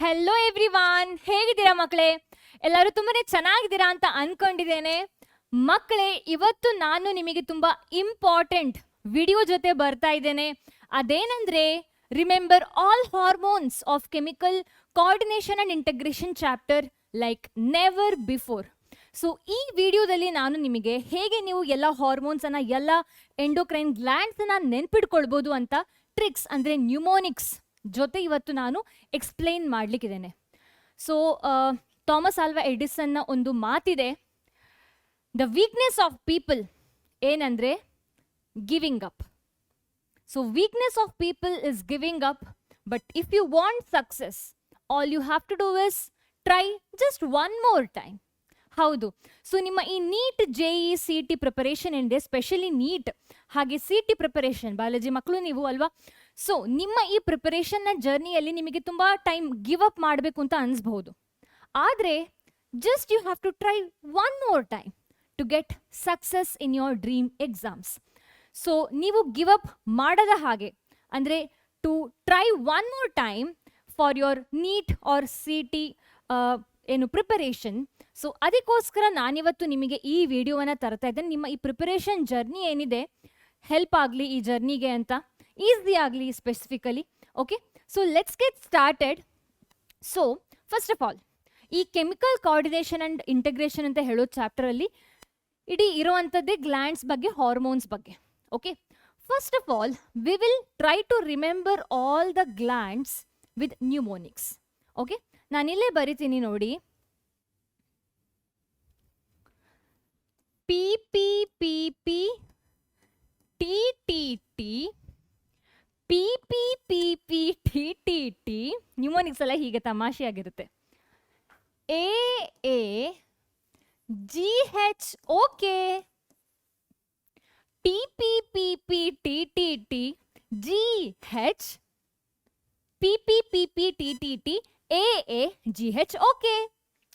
Hello everyone, ಹೇಗಿದ್ದೀರಾ ಮಕ್ಕಳೇ? ಎಲ್ಲರೂ ತುಂಬಾನೇ ಚೆನ್ನಾಗಿದ್ದೀರಾ ಅಂತ ಅನ್ಕೊಂಡಿದ್ದೇನೆ. ಮಕ್ಕಳೇ, ಇವತ್ತು ನಾನು ನಿಮಗೆ ತುಂಬಾ ಇಂಪಾರ್ಟೆಂಟ್ ವಿಡಿಯೋ ಜೊತೆ ಬರ್ತಾ ಇದ್ದೇನೆ. ಅದೇನಂದ್ರೆ remember all hormones of chemical coordination and integration chapter like never before. So ಈ ವಿಡಿಯೋದಲ್ಲಿ ನಾನು ನಿಮಗೆ ಹೇಗೆ ನೀವು ಎಲ್ಲ ಹಾರ್ಮೋನ್ಸ್ ಅನ್ನ, ಎಲ್ಲ ಎಂಡೋಕ್ರೈನ್ ಗ್ಲ್ಯಾಂಡ್ಸ್ ಅನ್ನ ನೆನ್ಪಿಟ್ಕೊಳ್ಬೋದು ಅಂತ ಟ್ರಿಕ್ಸ್ ಅಂದ್ರೆ ನ್ಯೂಮೋನಿಕ್ಸ್ ಜೊತೆ ಇವತ್ತು ನಾನು ಎಕ್ಸ್ಪ್ಲೇನ್ ಮಾಡ್ಲಿಕ್ಕಿದ್ದೇನೆ. ಸೊ ಥಾಮಸ್ ಆಲ್ವಾ ಎಡಿಸನ್ನ ಒಂದು ಮಾತಿದೆ, ದ ವೀಕ್ನೆಸ್ ಆಫ್ ಪೀಪಲ್ ಏನಂದ್ರೆ giving up. So weakness of people is giving up, but if you want success all you have to do is try just one more time. ಹೌದು, so ನಿಮ್ಮ ಈ NEET JEE CET preparation ಏನಿದೆ, specially NEET ಹಾಗೆ CET preparation, biology ಮಕ್ಕಳು ನೀವು ಅಲ್ವಾ? So ನಿಮ್ಮ ಈ ಪ್ರಿಪರೇಷನ್ನ ಜರ್ನಿಯಲ್ಲಿ ನಿಮಗೆ ತುಂಬ ಟೈಮ್ ಗಿವ್ ಅಪ್ ಮಾಡಬೇಕು ಅಂತ ಅನಿಸ್ಬಹುದು. ಆದರೆ just you have to try one more time to get success in your dream exams. So ನೀವು ಗಿವ್ ಅಪ್ ಮಾಡದ ಹಾಗೆ, ಅಂದರೆ to try one more time for your NEET or CET ಏನು preparation. So ಅದಕ್ಕೋಸ್ಕರ ನಾನಿವತ್ತು ನಿಮಗೆ ಈ ವಿಡಿಯೋವನ್ನು ತರ್ತಾ ಇದ್ದೇನೆ. ನಿಮ್ಮ ಈ ಪ್ರಿಪರೇಷನ್ ಜರ್ನಿ ಏನಿದೆ ಹೆಲ್ಪ್ ಆಗಲಿ ಈ ಜರ್ನಿಗೆ ಅಂತ, ಈಸಿ ಆಗಲಿ specifically. Okay, so let's get started. So first of all, ಈ ಕೆಮಿಕಲ್ ಕೋಆರ್ಡಿನೇಷನ್ ಅಂಡ್ ಇಂಟಗ್ರೇಷನ್ ಅಂತ ಹೇಳೋ ಚಾಪ್ಟರಲ್ಲಿ ಇಡೀ ಇರುವಂಥದ್ದೇ ಗ್ಲ್ಯಾಂಡ್ಸ್ ಬಗ್ಗೆ, ಹಾರ್ಮೋನ್ಸ್ ಬಗ್ಗೆ. Okay, first of all we will try to remember all the glands with mnemonics. Okay, ನಾನಿಲ್ಲೇ ಬರಿತೀನಿ ನೋಡಿ. PPPP TTT PPPP TTT mnemonics ಎಲ್ಲ ಹೀಗೆ ತಮಾಷೆಯಾಗಿರುತ್ತೆ. AA GH okay, TPPP TTT GH PPPP TTT AA GH okay.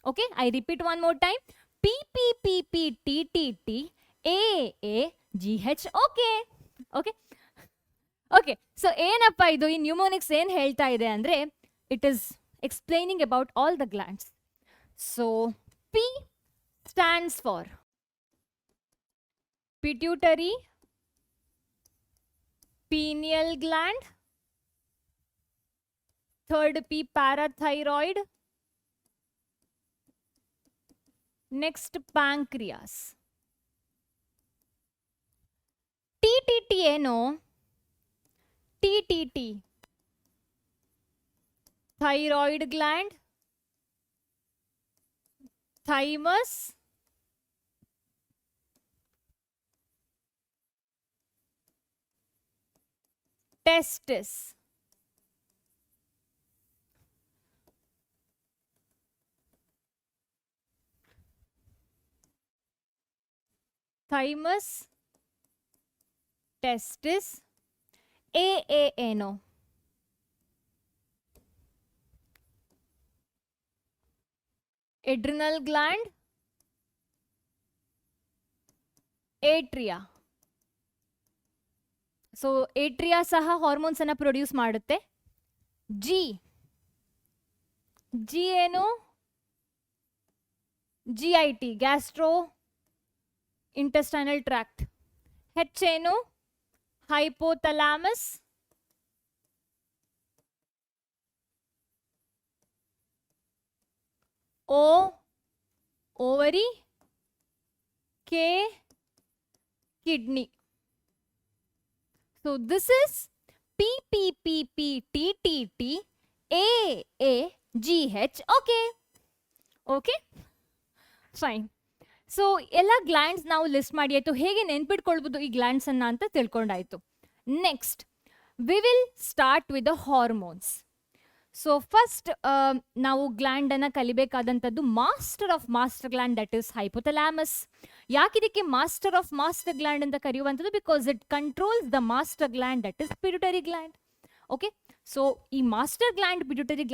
Okay, I repeat one more time. PPPP TTT AA GH okay. Okay. Okay, so ಏನಪ್ಪ ಇದು ಈ ನ್ಯೂಮೋನಿಕ್ಸ್ ಏನು ಹೇಳ್ತಾ ಇದೆ ಅಂದರೆ, it is explaining about all the glands. So P stands for pituitary, pineal gland. Third P parathyroid. Next pancreas. TTT ಏನು? TTT thyroid gland, thymus, testis. Thymus, testis. AA ಏನು? Adrenal gland, atria. So atria ಸಹ hormones ಅನ್ನ produce ಮಾಡುತ್ತೆ. G ಏನು? GIT gastrointestinal tract. H ಏನು? Hypothalamus. O ovary. K kidney. So this is PPPP TTT AA GH okay. Okay, fine. So ಎಲ್ಲ glands ನಾವು list ಮಾಡಿ ಆಯಿತು, ಹೇಗೆ ನೆನ್ಪಿಟ್ಕೊಳ್ಬೋದು ಈ ಗ್ಲ್ಯಾಂಡ್ಸ್ ಅನ್ನ ಅಂತ ತಿಳ್ಕೊಂಡಾಯ್ತು. Next we will start with the hormones. So first ನಾವು ಗ್ಲ್ಯಾಂಡ್ ಅನ್ನ ಕಲಿಬೇಕಾದಂಥದ್ದು master of master gland, that is hypothalamus. ಯಾಕಿದಕ್ಕೆ ಮಾಸ್ಟರ್ ಆಫ್ ಮಾಸ್ಟರ್ ಗ್ಲ್ಯಾಂಡ್ ಅಂತ ಕರೆಯುವಂಥದ್ದು? Because it controls the master gland, that is pituitary gland. Okay, so ಈ master gland, pituitary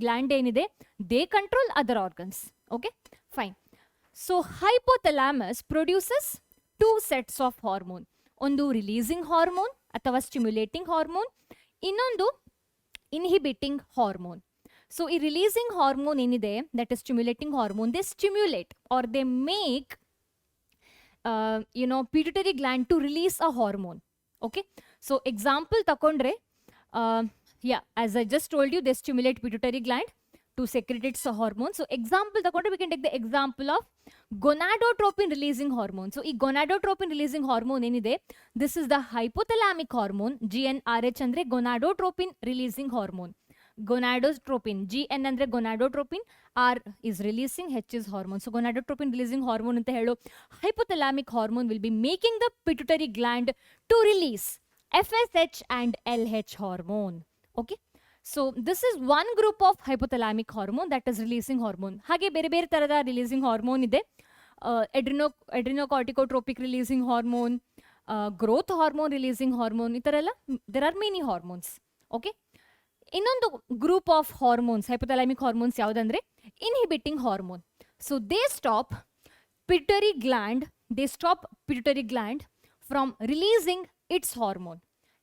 gland ಏನಿದೆ, they control other organs. Okay, fine. So hypothalamus produces 2 sets of hormone. ಒಂದು releasing hormone ಅಥವಾ stimulating hormone, ಇನ್ನೊಂದು inhibiting hormone. So ಈ releasing hormone ಏನಿದೆ, that is stimulating hormone, they stimulate or they make pituitary gland to release a hormone. Okay, so example ತಕೊಂಡ್ರೆ, as I just told you, they stimulate pituitary gland to secrete its hormone. So example ತಕೊಂಡ್ರೆ, we can take the example of gonadotropin releasing hormone. So ಈ gonadotropin releasing hormone ಏನಿದೆ, this is the hypothalamic hormone. GnRH ಅಂದ್ರೆ gonadotropin releasing hormone. Gonadotropin, GN ಅಂದ್ರೆ gonadotropin, R is releasing, H is hormone. So gonadotropin releasing hormone ಅಂತ ಹೇಳೋ hypothalamic hormone will be making the pituitary gland to release FSH and LH hormone. Okay, so this is one group of hypothalamic hormone, that is releasing hormone. ಹಾಗೆ ಬೇರೆ ಬೇರೆ ತರದ releasing hormone ಇದೆ. Adrenocorticotropic releasing hormone, growth hormone releasing hormone, ಈ ಥರ ಎಲ್ಲ there are many hormones. Okay, ಇನ್ನೊಂದು group of hormones, hypothalamic hormones ಯಾವುದಂದ್ರೆ inhibiting hormone. So they stop pituitary gland from releasing its hormone.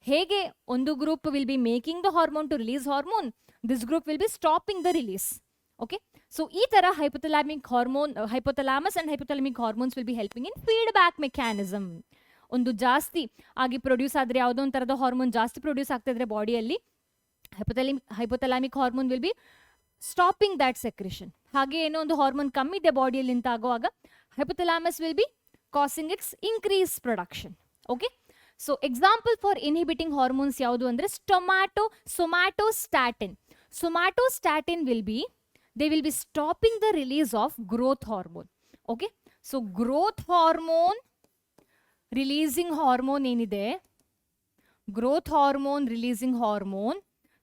ಹೇಗೆ ಒಂದು group will be making the hormone to release hormone, this group will be stopping the release. Okay, so ಈ ತರ hypothalamus and hypothalamic hormones will be helping in feedback mechanism. ಒಂದು ಜಾಸ್ತಿ ಆಗಿ produce ಆದರೆ, ಯಾವುದೋ ಒಂದು ಥರದ ಹಾರ್ಮೋನ್ ಜಾಸ್ತಿ ಪ್ರೊಡ್ಯೂಸ್ ಆಗ್ತಾ ಇದ್ರೆ ಬಾಡಿಯಲ್ಲಿ, hypothalamic hormone will be stopping that secretion. ಹಾಗೆ ಏನೋ ಒಂದು ಹಾರ್ಮೋನ್ ಕಮ್ಮಿ ಇದೆ ಬಾಡಿಯಲ್ಲಿ ಅಂತ ಆಗುವಾಗ hypothalamus will be causing its increased production. Okay, so example for inhibiting hormones ಯಾವುದು ಅಂದ್ರೆ somatostatin will be, they will be stopping the release of growth hormone. Okay, so growth hormone releasing hormone ಏನಿದೆ, growth hormone releasing hormone,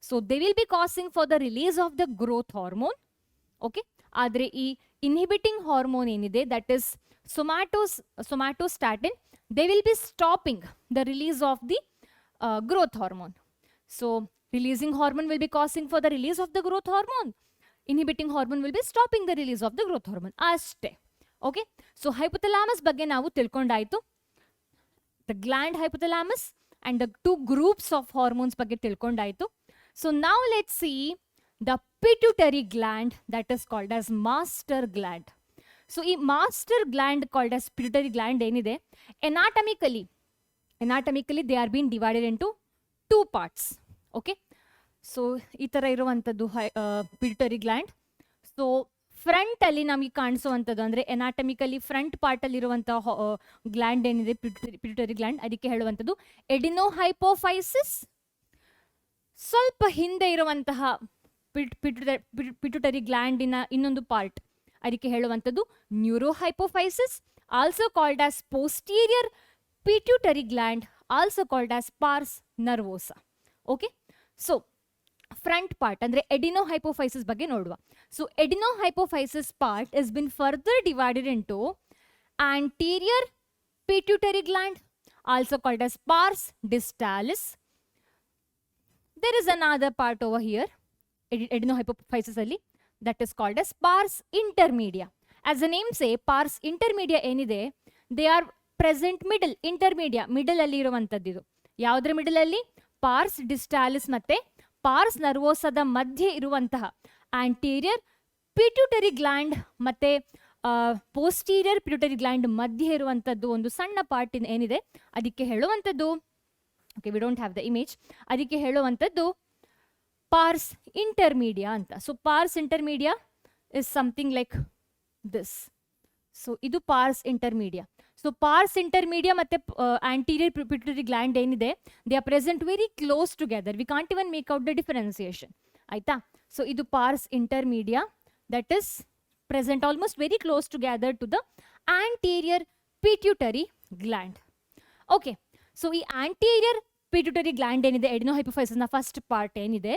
so they will be causing for the release of the growth hormone. Okay, ಆದರೆ ಈ inhibiting hormone ಏನಿದೆ, that is somatostatin, they will be stopping the release of the growth hormone. So releasing hormone will be causing for the release of the growth hormone, inhibiting hormone will be stopping the release of the growth hormone. ಅಷ್ಟೇ. Okay, so hypothalamus ಬಗ್ಗೆ ನಾವು ತಿಳ್ಕೊಂಡಾಯ್ತು, the gland hypothalamus and the two groups of hormones ಬಗ್ಗೆ ತಿಳ್ಕೊಂಡಾಯ್ತು. So now let's see the pituitary gland, that is called as master gland. So ಈ master gland called as pituitary gland ಏನಿದೆ, anatomically they are being divided into two parts. Okay, so ಈ ತರ ಇರುವಂತದ್ದು pituitary gland. So front ಅಲ್ಲಿ ನಮಗೆ ಕಾಣಿಸುವಂಥದ್ದು ಅಂದ್ರೆ ಎನಾಟಮಿಕಲಿ front part ಅಲ್ಲಿ ಇರುವಂತಹ ಗ್ಲ್ಯಾಂಡ್ ಏನಿದೆ, ಪಿಟ್ಯುಟರಿ ಗ್ಲ್ಯಾಂಡ್, ಅದಕ್ಕೆ ಹೇಳುವಂಥದ್ದು ಎಡಿನೋಹೈಪೋಫೈಸಿಸ್. ಸ್ವಲ್ಪ ಹಿಂದೆ ಇರುವಂತಹ ಪಿಟ್ಯುಟರಿ ಗ್ಲ್ಯಾಂಡಿನ ಇನ್ನೊಂದು ಪಾರ್ಟ್, ಅದಕ್ಕೆ ಹೇಳುವಂಥದ್ದು neurohypophysis, also called as posterior pituitary gland, also called as pars nervosa. Okay, so front part ಅಂದ್ರೆ ಎಡಿನೋಹೈಪೋಫೈಸಿಸ್ ಬಗ್ಗೆ ನೋಡುವ. So adenohypophysis part is been further divided into anterior pituitary gland, also called as pars distalis. There is another part over here, adenohypophysis alli, that is called as pars intermedia. As the name say, pars intermedia ಏನಿದೆ, they are present middle, intermedia, middle ಅಲ್ಲಿ ಇರುವಂತದ್ದು. ಯಾವುದ್ರ middle ಅಲ್ಲಿ? pars distalis ಮತ್ತೆ pars nervosa the ಮಧ್ಯೆ ಇರುವಂತಹ anterior pituitary gland ಮತ್ತೆ posterior pituitary gland ಮಧ್ಯೆ ಇರುವಂತದ್ದು ಒಂದು ಸಣ್ಣ ಪಾರ್ಟ್ ಏನಿದೆ, ಅದಕ್ಕೆ ಹೇಳುವಂತದ್ದು, okay, we don't have the image, ಅದಕ್ಕೆ ಹೇಳುವಂತದ್ದು pars intermedia ಅಂತ. So pars intermedia is something like this. So ಇದು pars intermedia. So pars intermedia ಮತ್ತೆ anterior pituitary gland ಏನಿದೆ, they are present very close together. We can't even make out the differentiation. ಆಯ್ತಾ? So ಇದು pars intermedia, that is present almost very close together to the anterior pituitary gland. Okay, so ಈ anterior pituitary gland ಏನಿದೆ, adenohypophysis ನ first part ಏನಿದೆ,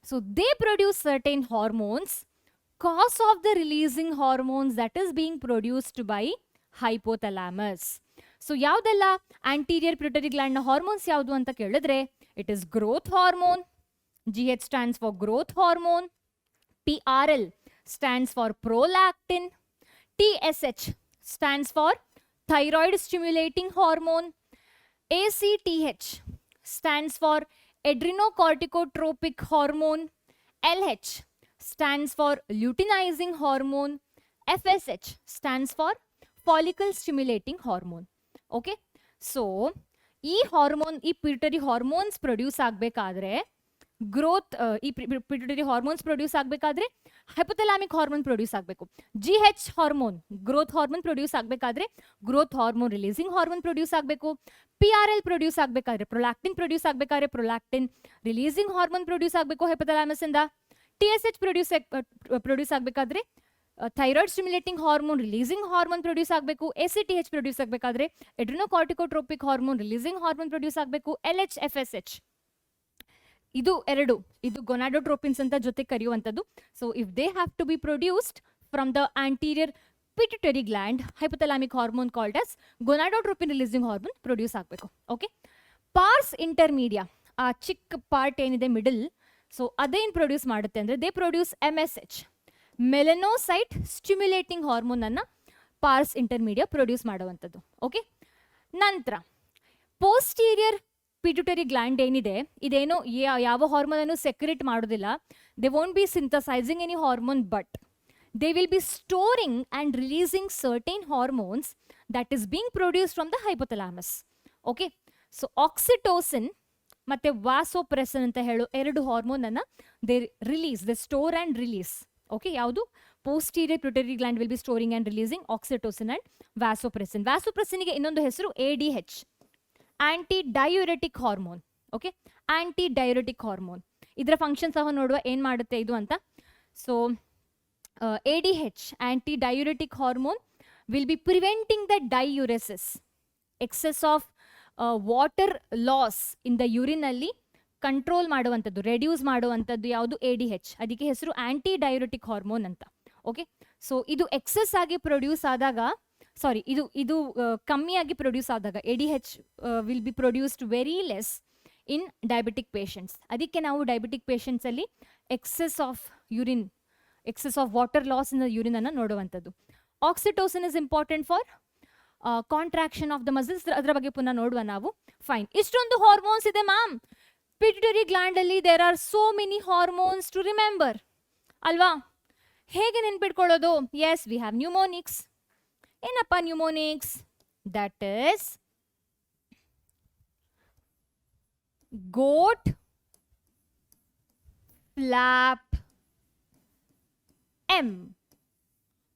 so they produce certain hormones, cause of the releasing hormones that is being produced by hypothalamus. So ಯಾವುದೆಲ್ಲ anterior pituitary gland ನ hormones ಯಾವುದು ಅಂತ ಕೇಳಿದ್ರೆ, it is growth hormone, GH stands for growth hormone, PRL stands for prolactin, TSH stands for thyroid stimulating hormone, ACTH stands for adrenocorticotropic hormone, LH stands for luteinizing hormone. FSH stands for follicle stimulating hormone. Okay, so ಈ hormone, ಈ pituitary hormones produce ಆಗಬೇಕಾದ್ರೆ growth, ಈ pituitary hormones produce ಆಗಬೇಕಾದ್ರೆ hypothalamic hormone produce ಆಗಬೇಕು. GH hormone, growth hormone produce ಆಗಬೇಕಾದ್ರೆ growth hormone releasing hormone produce ಆಗಬೇಕು. PRL produce ಆಗಬೇಕಾದ್ರೆ, prolactin produce ಆಗಬೇಕಾದ್ರೆ ಪ್ರೊಲಾಕ್ಟಿನ್ ರಿಲೀಸಿಂಗ್ ಹಾರ್ಮೋನ್ ಪ್ರೊಡ್ಯೂಸ್ ಆಗಬೇಕು ಹೈಪೋಥಾಲಾಮಸ್ ಇಂದ. TSH ಪ್ರೊಡ್ಯೂಸ್ ಆಗಬೇಕಾದ್ರೆ thyroid stimulating hormone releasing hormone produce ಆಗಬೇಕು. ACTH ಪ್ರೊಡ್ಯೂಸ್ ಆಗಬೇಕಾದ್ರೆ adrenocorticotropic hormone releasing hormone produce ಆಗಬೇಕು. LH FSH ಇದು ಎರಡು, ಇದು ಗೊನಾಡೋಟ್ರೋಪಿನ್ಸ್ ಅಂತ ಜೊತೆ ಕರೆಯುವಂಥದ್ದು. So if they have to be produced from the anterior pituitary gland, hypothalamic hormone called as gonadotropin releasing hormone produce ಆಗಬೇಕು. ಓಕೆ, ಪಾರ್ಸ್ ಇಂಟರ್ಮೀಡಿಯಾ, ಆ ಚಿಕ್ಕ ಪಾರ್ಟ್ ಏನಿದೆ ಮಿಡಲ್, ಸೊ ಅದೇನು ಪ್ರೊಡ್ಯೂಸ್ ಮಾಡುತ್ತೆ ಅಂದರೆ they produce MSH, melanocyte stimulating hormone ಅನ್ನ pars intermedia produce ಮಾಡುವಂಥದ್ದು. Okay, ನಂತರ ಪೋಸ್ಟೀರಿಯರ್ ಪಿಟ್ಯುಟರಿ ಗ್ಲ್ಯಾಂಡ್ ಏನಿದೆ, ಇದೇನೋ ಯಾವ ಹಾರ್ಮೋನ್ ಅನ್ನು ಸೆಕ್ರೆಟ್ ಮಾಡೋದಿಲ್ಲ. They won't be synthesizing any hormone, but they will be storing and releasing certain hormones that is being produce from the hypothalamus. Okay, so oxytocin ಮತ್ತೆ vasopressin ಅಂತ ಹೇಳೋ ಎರಡು hormone ಅನ್ನ they release, they store and release. Okay, ಯಾವುದು? Posterior pituitary gland will be storing and releasing oxytocin and vasopressin. ವಾಸೋಪ್ರೆಸಿನ್ಗೆ ಇನ್ನೊಂದು ಹೆಸರು ADH, anti diuretic hormone. Okay, anti diuretic hormone, ಇದರ ಫಂಕ್ಷನ್ ಸಹ ನೋಡುವ ಏನು ಮಾಡುತ್ತೆ ಇದು ಅಂತ. So ADH, anti diuretic hormone, will be preventing the diuresis, excess of water loss in the urine ಅಲ್ಲಿ ಕಂಟ್ರೋಲ್ ಮಾಡುವಂಥದ್ದು, ರೆಡ್ಯೂಸ್ ಮಾಡುವಂಥದ್ದು ಯಾವುದು? ADH. ಅದಕ್ಕೆ ಹೆಸರು ಆಂಟಿ ಡಯೂರೆಟಿಕ್ ಹಾರ್ಮೋನ್ ಅಂತ. ಓಕೆ, ಸೊ ಇದು ಎಕ್ಸೆಸ್ ಆಗಿ ಪ್ರೊಡ್ಯೂಸ್ ಆದಾಗ, ಸಾರಿ, ಇದು ಕಮ್ಮಿಯಾಗಿ ಪ್ರೊಡ್ಯೂಸ್ ಆದಾಗ ADH will be produced very less in diabetic patients. ಅದಕ್ಕೆ ನಾವು ಡಯಾಬಿಟಿಕ್ ಪೇಷಂಟ್ಸ್ ಅಲ್ಲಿ excess of urine, excess of water loss in the urine ಅನ್ನು ನೋಡುವಂಥದ್ದು. Oxytocin is important for contraction of the muscles. ಅದರ ಬಗ್ಗೆ ಪುನಃ ನೋಡುವ ನಾವು. ಫೈನ್, ಇಷ್ಟೊಂದು ಹಾರ್ಮೋನ್ಸ್ ಇದೆ ಮ್ಯಾಮ್ ಪಿಟ್ಯುಟರಿ ಗ್ಲ್ಯಾಂಡ್ ಅಲ್ಲಿ. There are so many hormones to remember ಅಲ್ವಾ? ಹೇಗೆ ನೆನ್ಪಿಟ್ಕೊಳ್ಳೋದು? Yes, we have mnemonics. ಏನಪ್ಪ mnemonics? That is goat flop M,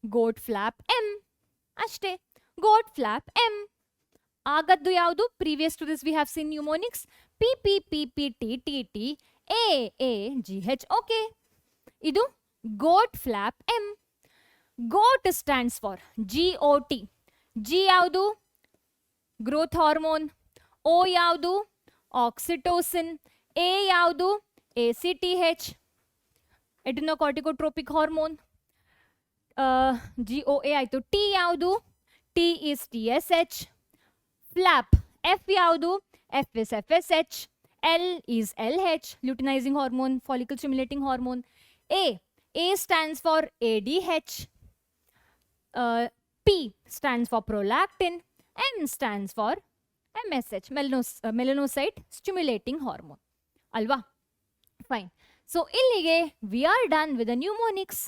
goat flop M ಅಷ್ಟೇ. ಗೋಟ್ ಫ್ಲಾಪ್ ಎಮ್ ಆಗದ್ದು ಯಾವುದು? Previous to this we have seen mnemonics PPPPTTT AAGH. Okay, ಇದು goat flop M. Goat stands for GOT. G ಯಾವುದು? Growth hormone. O ಯಾವುದು? Oxytocin. A ಯಾವುದು? ACTH, adrenocorticotropic hormone. GOA ಆಯಿತು. T ಯಾವುದು? T is TSH. Flop F ಯಾವುದು? F is FSH. L is LH, luteinizing hormone, follicle stimulating hormone. A stands for ADH. P stands for prolactin. M stands for MSH, melanocyte stimulating hormone. Alva? Fine. So, illige we are done with the mnemonics,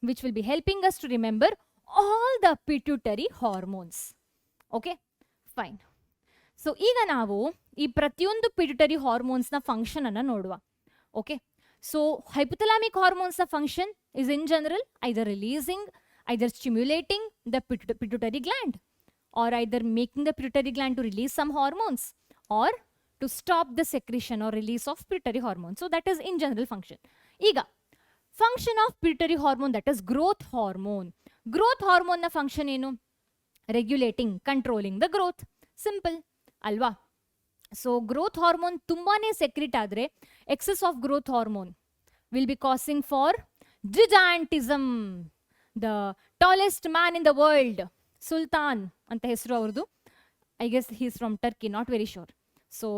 which will be helping us to remember all the pituitary hormones. Okay? Fine. So ಈಗ ನಾವು ಈ ಪ್ರತಿಯೊಂದು pituitary ಹಾರ್ಮೋನ್ಸ್ನ function ಅನ್ನು ನೋಡುವ. Okay, so hypothalamic ಹಾರ್ಮೋನ್ಸ್ನ function is in general either releasing, either stimulating the pituitary gland, or either making the pituitary gland to release some hormones, or to stop the secretion or release of pituitary hormone. So that is in general function. ಈಗ function of pituitary hormone, that is growth hormone. Growth ಹಾರ್ಮೋನ್ನ function ಏನು? Regulating, controlling the growth. Simple ಅಲ್ವಾ? So growth hormone ತುಂಬಾನೇ secrete ಆದರೆ excess of growth hormone will be causing for gigantism. The tallest man in the world, Sultan ಅಂತ ಹೆಸರು ಅವ್ರದ್ದು. I guess he is from Turkey, not very sure. So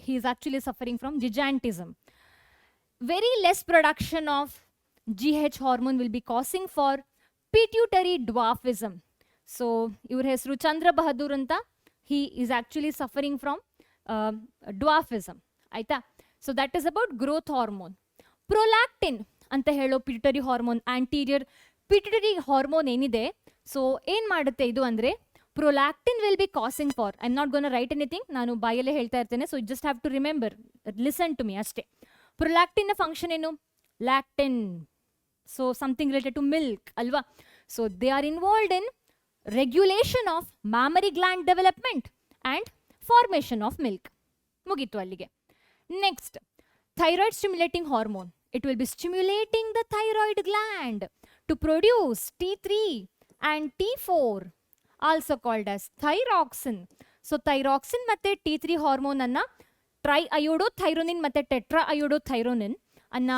he is actually suffering from gigantism. Very less production of GH hormone will be causing for pituitary dwarfism. So ಇವ್ರ ಹೆಸರು ಚಂದ್ರ ಬಹದ್ದೂರ್ ಅಂತ. He is actually suffering from dwarfism. ಆಯ್ತಾ? So that is about growth hormone. Prolactin ಅಂತ ಹೇಳೋ pituitary hormone, anterior pituitary hormone ಏನಿದೆ, so ಏನು ಮಾಡುತ್ತೆ ಇದು ಅಂದರೆ prolactin will be causing for, I am not gonna write anything, ನಾನು ಬಾಯಲ್ಲೇ ಹೇಳ್ತಾ ಇರ್ತೇನೆ, so just have to remember, listen to me ಅಷ್ಟೇ. ಪ್ರೊಲ್ಯಾಕ್ಟಿನ್ನ ಫಂಕ್ಷನ್ ಏನು? Lactin, so something related to milk ಅಲ್ವಾ. So they are involved in regulation of mammary gland development and formation of milk. ಮುಗೀತು ಅಲ್ಲಿಗೆ. Next, thyroid stimulating hormone. It will be stimulating the thyroid gland to produce T3 and T4, also called as thyroxine. So thyroxine ಮತ್ತೆ T3 hormone ಅನ್ನ ಟ್ರೈಅಯೋಡೋಥೈರೋನಿನ್ ಮತ್ತೆ ಟೆಟ್ರಾಅಯೋಡೋಥೈರೋನಿನ್ ಅನ್ನ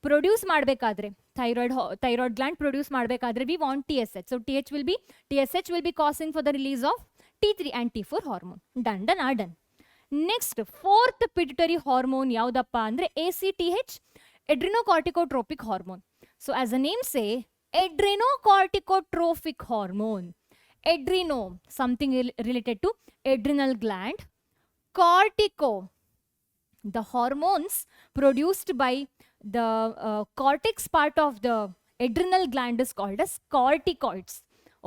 produce ಮಾಡಬೇಕಾದ್ರೆ, thyroid gland produce ಮಾಡಬೇಕಾದ್ರೆ we want TSH. So TSH will be causing for the release of T3 and T4 hormone. Done. Next, fourth pituitary hormone ಯಾವುದಪ್ಪ ಅಂದರೆ ACTH, adrenocorticotropic hormone. So as the name say, adrenocorticotropic hormone. Adreno, something related to adrenal gland. Cortico, the hormones produced by the cortex part of the adrenal gland is called as corticoids.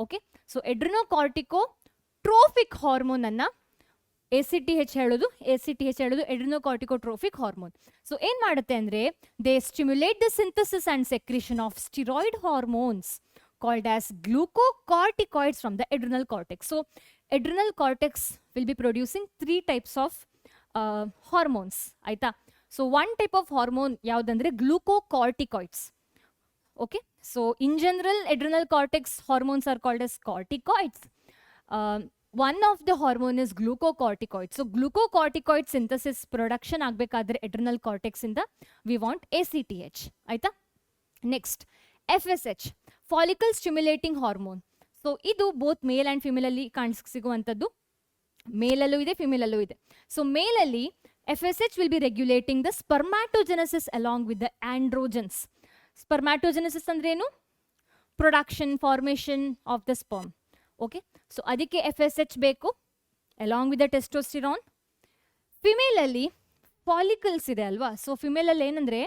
Okay, so adrenocorticotropic hormone anna ACTH ಹೇಳೋದು adrenocorticotropic hormone. So ಏನು ಮಾಡುತ್ತೆ ಅಂದರೆ they stimulate the synthesis and secretion of steroid hormones called as glucocorticoids from the adrenal cortex. So adrenal cortex will be producing 3 types of hormones, ಆಯಿತಾ. So 1 type of hormone ಯಾವುದಂದರೆ glucocorticoids. Okay, so in general adrenal cortex hormones are called as corticoids. One of the hormone is glucocorticoid. So glucocorticoid synthesis production ಆಗಬೇಕಾದ್ರೆ adrenal cortex ಇಂದ we want ACTH, ಆಯ್ತಾ. Next, FSH, follicle stimulating hormone. So ಇದು both male and female ಅಲ್ಲಿ ಸಿಗುವಂಥದ್ದು, ಮೇಲಲ್ಲೂ ಇದೆ ಫಿಮೇಲಲ್ಲೂ ಇದೆ. ಸೊ ಮೇಲಲ್ಲಿ FSH will be regulating the spermatogenesis along with the androgens. Spermatogenesis ಅಂದ್ರೆ ಏನು? Production, formation of the sperm. Okay, so ಅದಕ್ಕೆ FSH ಬೇಕು ಅಲಾಂಗ್ ವಿತ್ ದ ಟೆಸ್ಟೋಸ್ಟಿರಾನ್. ಫಿಮೇಲಲ್ಲಿ ಫಾಲಿಕಲ್ಸ್ ಇದೆ ಅಲ್ವಾ. ಸೊ ಫಿಮೇಲಲ್ಲಿ ಏನಂದರೆ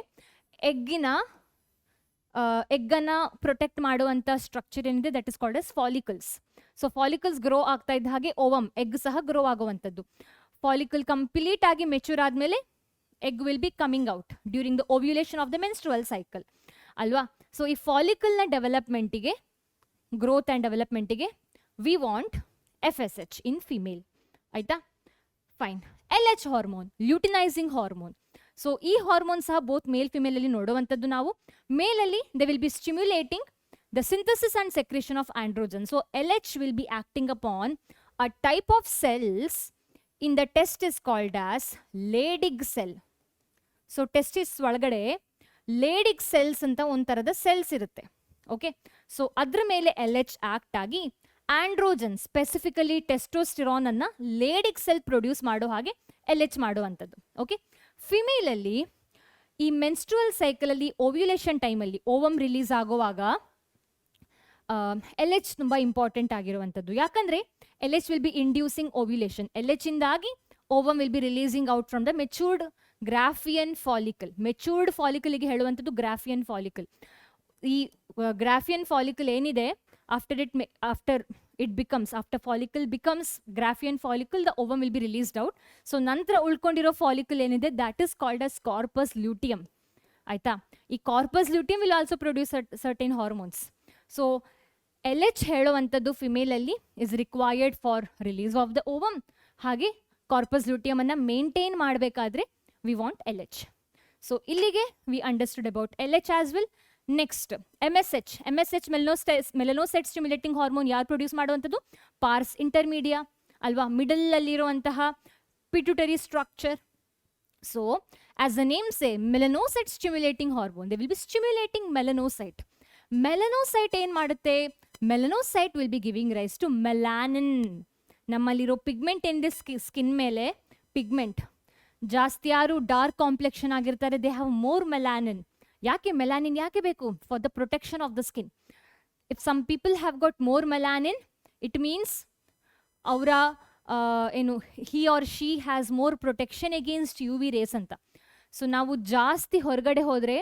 ಎಗ್ಗನ್ನು ಪ್ರೊಟೆಕ್ಟ್ ಮಾಡುವಂಥ ಸ್ಟ್ರಕ್ಚರ್ ಏನಿದೆ that is called as follicles. So follicles grow ಆಗ್ತಾ ಇದ್ದ ಹಾಗೆ ಓವಮ್, ಎಗ್ ಸಹ ಗ್ರೋ ಆಗುವಂಥದ್ದು. ಫಾಲಿಕಲ್ ಕಂಪ್ಲೀಟ್ ಆಗಿ ಮೆಚೂರ್ ಆದಮೇಲೆ egg will be coming out during the ovulation of the menstrual cycle ಅಲ್ವಾ. ಸೊ ಈ ಫಾಲಿಕಲ್ನ ಡೆವಲಪ್ಮೆಂಟಿಗೆ, growth and ಡೆವಲಪ್ಮೆಂಟಿಗೆ we want FSH in female, ಆಯಿತಾ. Fine. LH hormone, luteinizing hormone. So ಈ ಹಾರ್ಮೋನ್ ಸಹ ಬೋತ್ ಮೇಲ್ ಫಿಮೇಲಲ್ಲಿ ನೋಡುವಂಥದ್ದು ನಾವು. ಮೇಲಲ್ಲಿ they will be stimulating the synthesis and secretion of androgen. So LH will be acting upon a type of cells in the testis called as Leydig cell. So testis ಒಳಗಡೆ Leydig cells ಅಂತ ಒಂಥರದ cells ಇರುತ್ತೆ. Okay, so ಅದ್ರ ಮೇಲೆ LH act ಆಗಿ androgen, specifically testosterone ಅನ್ನ ಲೇಡಿಗ್ cell produce ಮಾಡೋ ಹಾಗೆ LH ಮಾಡುವಂಥದ್ದು. ಓಕೆ, ಫಿಮೇಲಲ್ಲಿ ಈ ಮೆನ್ಸ್ಟ್ರುವಲ್ ಸೈಕಲಲ್ಲಿ ಓವ್ಯುಲೇಷನ್ ಟೈಮಲ್ಲಿ ಓವಮ್ ರಿಲೀಸ್ ಆಗುವಾಗ LH ತುಂಬ ಇಂಪಾರ್ಟೆಂಟ್ ಆಗಿರುವಂಥದ್ದು. ಯಾಕಂದರೆ LH will be inducing ovulation. LH ಇಂದಾಗಿ ovum will be releasing out from the matured Graafian follicle. Matured ಫಾಲಿಕಲ್ಗೆ ಹೇಳುವಂಥದ್ದು ಗ್ರಾಫಿಯನ್ ಫಾಲಿಕಲ್. ಈ ಗ್ರಾಫಿಯನ್ ಫಾಲಿಕಲ್ ಏನಿದೆ, after follicle becomes Graafian follicle, the ovum will be released out. So ನಂತರ ಉಳ್ಕೊಂಡಿರೋ follicle ಏನಿದೆ that is called as corpus luteum, ಆಯ್ತಾ. ಈ corpus luteum will also produce certain hormones. So LH ಹೇಳುವಂಥದ್ದು ಫಿಮೇಲಲ್ಲಿ is required for release of the ovum. ಹಾಗೆ corpus luteum ಅನ್ನ maintain ಮಾಡಬೇಕಾದ್ರೆ we want LH. So ಇಲ್ಲಿಗೆ we understood about LH as well. Next, MSH. Melanocyte stimulating hormone ಯಾರು produce ಮಾಡುವಂಥದ್ದು? Pars intermedia ಅಲ್ವಾ, ಮಿಡಲಲ್ಲಿರುವಂತಹ pituitary structure. So as the name say, melanocyte stimulating hormone, they will be stimulating melanocyte. Melanocyte ಏನು ಮಾಡುತ್ತೆ? Melanocyte will be giving rise to melanin. ನಮ್ಮಲ್ಲಿರೋ pigment ಏನಿದೆ skin ಮೇಲೆ, pigment ಜಾಸ್ತಿ ಯಾರು ಡಾರ್ಕ್ ಕಾಂಪ್ಲೆಕ್ಷನ್ ಆಗಿರ್ತಾರೆ, ದೇ ಹ್ಯಾವ್ ಮೋರ್ ಮೆಲಾನಿನ್. ಯಾಕೆ melanin ಯಾಕೆ ಬೇಕು? For the protection of the skin. If some people have got more melanin, it means ಅವರ ಏನು he or she has more protection against UV rays ಅಂತ. So ನಾವು ಜಾಸ್ತಿ ಹೊರಗಡೆ ಹೋದರೆ